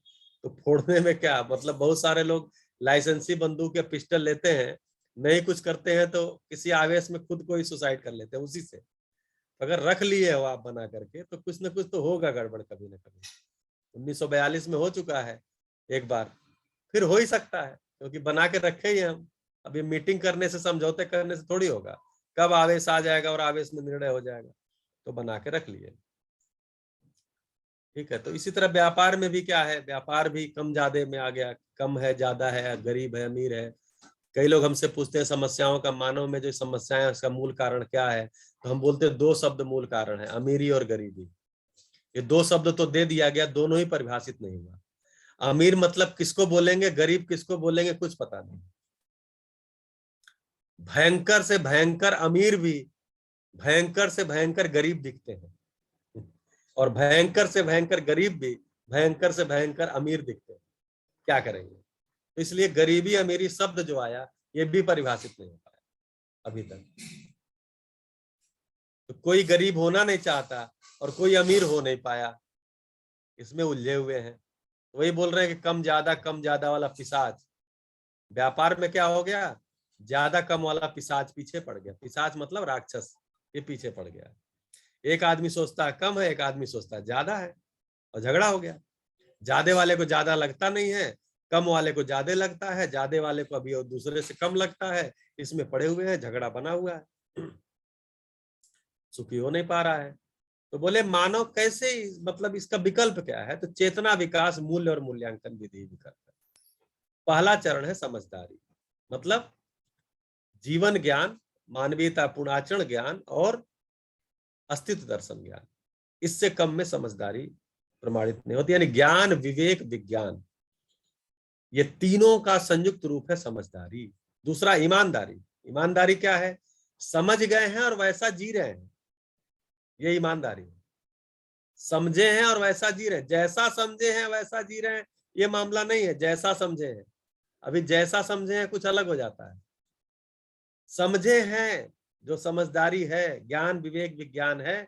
तो फोड़ने में क्या मतलब। बहुत सारे लोग लाइसेंसी बंदूक या पिस्टल लेते हैं, नहीं कुछ करते हैं तो किसी आवेश में खुद को ही सुसाइड कर लेते हैं उसी से। अगर रख लिए हो आप बना करके तो कुछ ना कुछ तो होगा गड़बड़ कभी ना कभी। 1942 में हो चुका है एक बार, फिर हो ही सकता है, क्योंकि बना के रखे ही हम। अभी मीटिंग करने से, समझौते करने से थोड़ी होगा, कब आवेश आ जाएगा और आवेश में निर्णय हो जाएगा, तो बना के रख लिए, ठीक है। तो इसी तरह व्यापार में भी क्या है, व्यापार भी कम ज्यादा में आ गया, कम है ज्यादा है, गरीब है अमीर है। कई लोग हमसे पूछते हैं समस्याओं का, मानव में जो समस्याएं उसका मूल कारण क्या है, तो हम बोलते हैं 2 शब्द मूल कारण है, अमीरी और गरीबी। ये 2 शब्द तो दे दिया गया, दोनों ही परिभाषित नहीं हुआ। अमीर मतलब किसको बोलेंगे, गरीब किसको बोलेंगे, कुछ पता नहीं। भयंकर से भयंकर अमीर भी भयंकर से भयंकर गरीब दिखते हैं, और भयंकर से भयंकर गरीब भी भयंकर से भयंकर अमीर दिखते हैं। क्या करेंगे? तो इसलिए गरीबी अमीरी शब्द जो आया ये भी परिभाषित नहीं हो पाया अभी तक। तो कोई गरीब होना नहीं चाहता और कोई अमीर हो नहीं पाया, इसमें उलझे हुए हैं। वही बोल रहे हैं कि कम ज्यादा वाला पिशाच। व्यापार में क्या हो गया, ज्यादा कम वाला पिशाच पीछे पड़ गया। पिशाच मतलब राक्षस, ये पीछे पड़ गया। एक आदमी सोचता है कम है, एक आदमी सोचता है ज्यादा है, और झगड़ा हो गया। ज्यादा वाले को ज्यादा लगता नहीं है, कम वाले को ज्यादा लगता है, ज्यादा वाले को अभी और दूसरे से कम लगता है, इसमें पड़े हुए हैं, झगड़ा बना हुआ है, सुखी हो नहीं पा रहा है। तो बोले मानव कैसे, मतलब इसका विकल्प क्या है? तो चेतना विकास मूल्य और मूल्यांकन विधि विकल्प है। पहला चरण है समझदारी, मतलब जीवन ज्ञान, मानवीयता पूर्णाचरण ज्ञान और अस्तित्व दर्शन ज्ञान। इससे कम में समझदारी प्रमाणित नहीं होती। यानी ज्ञान, विवेक, विज्ञान, ये तीनों का संयुक्त रूप है समझदारी। दूसरा ईमानदारी। ईमानदारी क्या है? समझ गए हैं और वैसा जी रहे हैं, ये ईमानदारी है। समझे हैं और वैसा जी रहे हैं, जैसा समझे हैं वैसा जी रहे हैं, ये मामला नहीं है। जैसा समझे हैं, अभी जैसा समझे हैं कुछ अलग हो जाता है। समझे हैं, जो समझदारी है, ज्ञान, विवेक, विज्ञान है,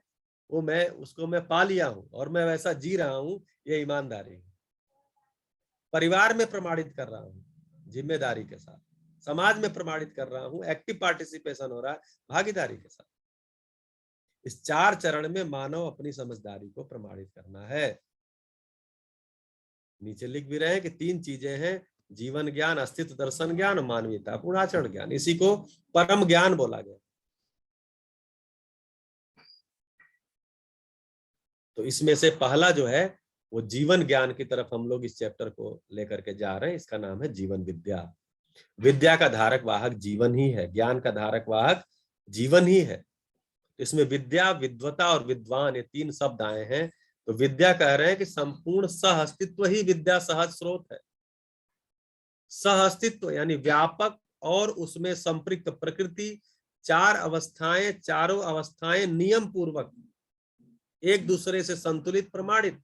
वो उसको मैं पा लिया हूं और मैं वैसा जी रहा हूं, ये ईमानदारी है। परिवार में प्रमाणित कर रहा हूं जिम्मेदारी के साथ, समाज में प्रमाणित कर रहा हूं, एक्टिव पार्टिसिपेशन हो रहा है भागीदारी के साथ। इस 4 चरण में मानव अपनी समझदारी को प्रमाणित करना है। नीचे लिख भी रहे हैं कि 3 चीजें हैं, जीवन ज्ञान, अस्तित्व दर्शन ज्ञान, मानवीयता पूर्णाचरण ज्ञान। इसी को परम ज्ञान बोला गया। तो इसमें से पहला जो है वो जीवन ज्ञान की तरफ हम लोग इस चैप्टर को लेकर के जा रहे हैं। इसका नाम है जीवन विद्या। विद्या का धारक वाहक जीवन ही है, ज्ञान का धारक वाहक जीवन ही है। इसमें विद्या, विद्वता और विद्वान, ये 3 शब्द आए हैं। तो विद्या कह रहे हैं कि संपूर्ण सह अस्तित्व ही विद्या सहज स्रोत है। सह अस्तित्व यानी व्यापक और उसमें संपृक्त प्रकृति, 4 अवस्थाएं, चारों अवस्थाएं नियम पूर्वक एक दूसरे से संतुलित, प्रमाणित,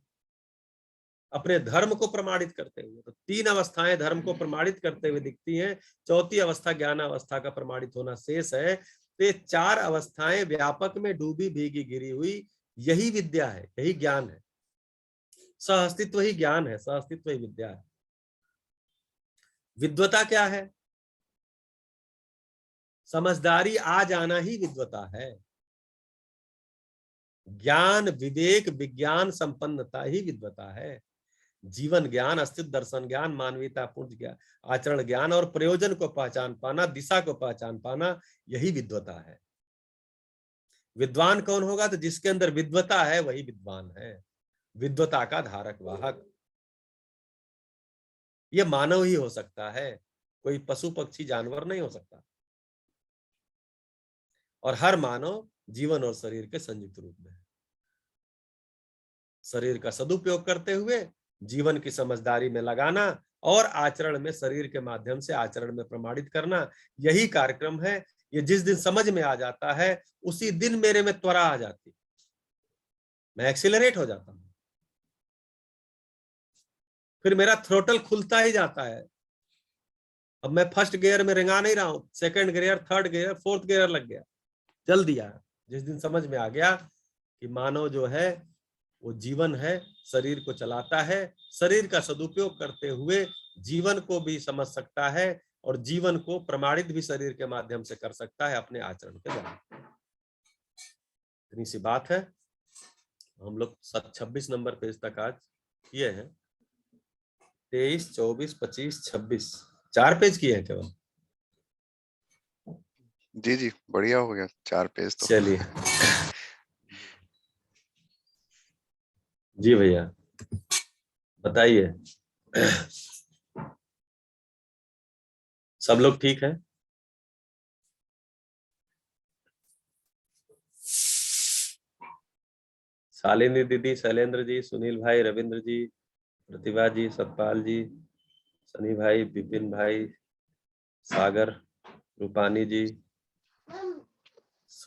अपने धर्म को प्रमाणित करते हुए। तो 3 अवस्थाएं धर्म को प्रमाणित करते हुए दिखती हैं, 4थी अवस्था ज्ञान अवस्था का प्रमाणित होना शेष है। तो ये 4 अवस्थाएं व्यापक में डूबी भीगी गिरी हुई, यही विद्या है, यही ज्ञान है। सह अस्तित्व ही ज्ञान है, सह अस्तित्व ही विद्या है। विद्वता क्या है? समझदारी आ जाना ही विद्वता है। ज्ञान, विवेक, विज्ञान संपन्नता ही विद्वता है। जीवन ज्ञान, अस्तित्व दर्शन ज्ञान, मानवीयता पूर्ण ज्ञान, आचरण ज्ञान और प्रयोजन को पहचान पाना, दिशा को पहचान पाना, यही विद्वता है। विद्वान कौन होगा? तो जिसके अंदर विद्वता है वही विद्वान है, विद्वता का धारक वाहक। ये मानव ही हो सकता है, कोई पशु पक्षी जानवर नहीं हो सकता। और हर मानव जीवन और शरीर के संयुक्त रूप में है। शरीर का सदुपयोग करते हुए जीवन की समझदारी में लगाना और आचरण में शरीर के माध्यम से आचरण में प्रमाणित करना, यही कार्यक्रम है, ये जिस दिन समझ में आ जाता है उसी दिन मेरे में त्वरा आ जाती, मैं एक्सीलरेट हो जाता हूं, फिर मेरा थ्रोटल खुलता ही जाता है। अब मैं फर्स्ट गियर में रेंगा नहीं रहा हूं, second gear, third gear, fourth gear लग गया, चल दिया। जिस दिन समझ में आ गया कि मानव जो है वो जीवन है, शरीर को चलाता है, शरीर का सदुपयोग करते हुए जीवन को भी समझ सकता है और जीवन को प्रमाणित भी शरीर के माध्यम से कर सकता है अपने आचरण के द्वारा। इतनी सी बात है। हम लोग 26 नंबर पेज तक आज किए हैं। 23, 24, 25, 26 4 पेज किए हैं केवल। जी जी, बढ़िया हो गया 4 पेज तो। चलिए जी भैया बताइए, सब लोग ठीक है? शालिनी दीदी, शैलेंद्र जी, सुनील भाई, रविंद्र जी, प्रतिभा जी, सतपाल जी, सनी भाई, विपिन भाई, सागर, रूपानी जी,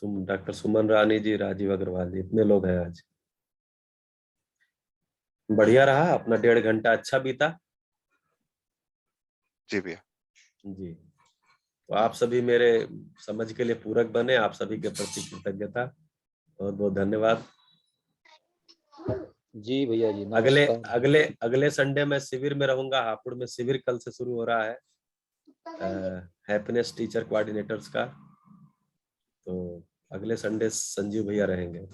डॉक्टर सुमन रानी जी, राजीव अग्रवाल जी, इतने लोग हैं आज। बढ़िया रहा, अपना 1.5 घंटा अच्छा बीता। जी भैया। जी, तो आप सभी मेरे समझ के लिए पूरक बने, आप सभी के प्रति कृतज्ञता, बहुत बहुत धन्यवाद। जी भैया जी, अगले नमस्कार। अगले अगले संडे में शिविर में रहूंगा। हापुड़ में शिविर कल से शुरू हो रहा है, हैप्पीनेस टीचर कोऑर्डिनेटर्स का। तो अगले संडे संजीव भैया रहेंगे।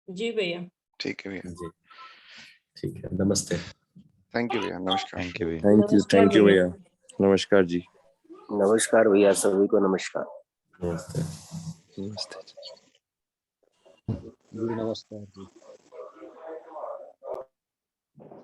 जी भैया। ठीक है भैया, जी ठीक है, नमस्ते। थैंक यू भैया, नमस्कार। थैंक यू भैया। नमस्कार थैंक यू भैया। भैया। नमस्कार जी। नमस्कार भैया, सभी को नमस्कार। नमस्ते। नमस्ते। जी नमस्कार जी।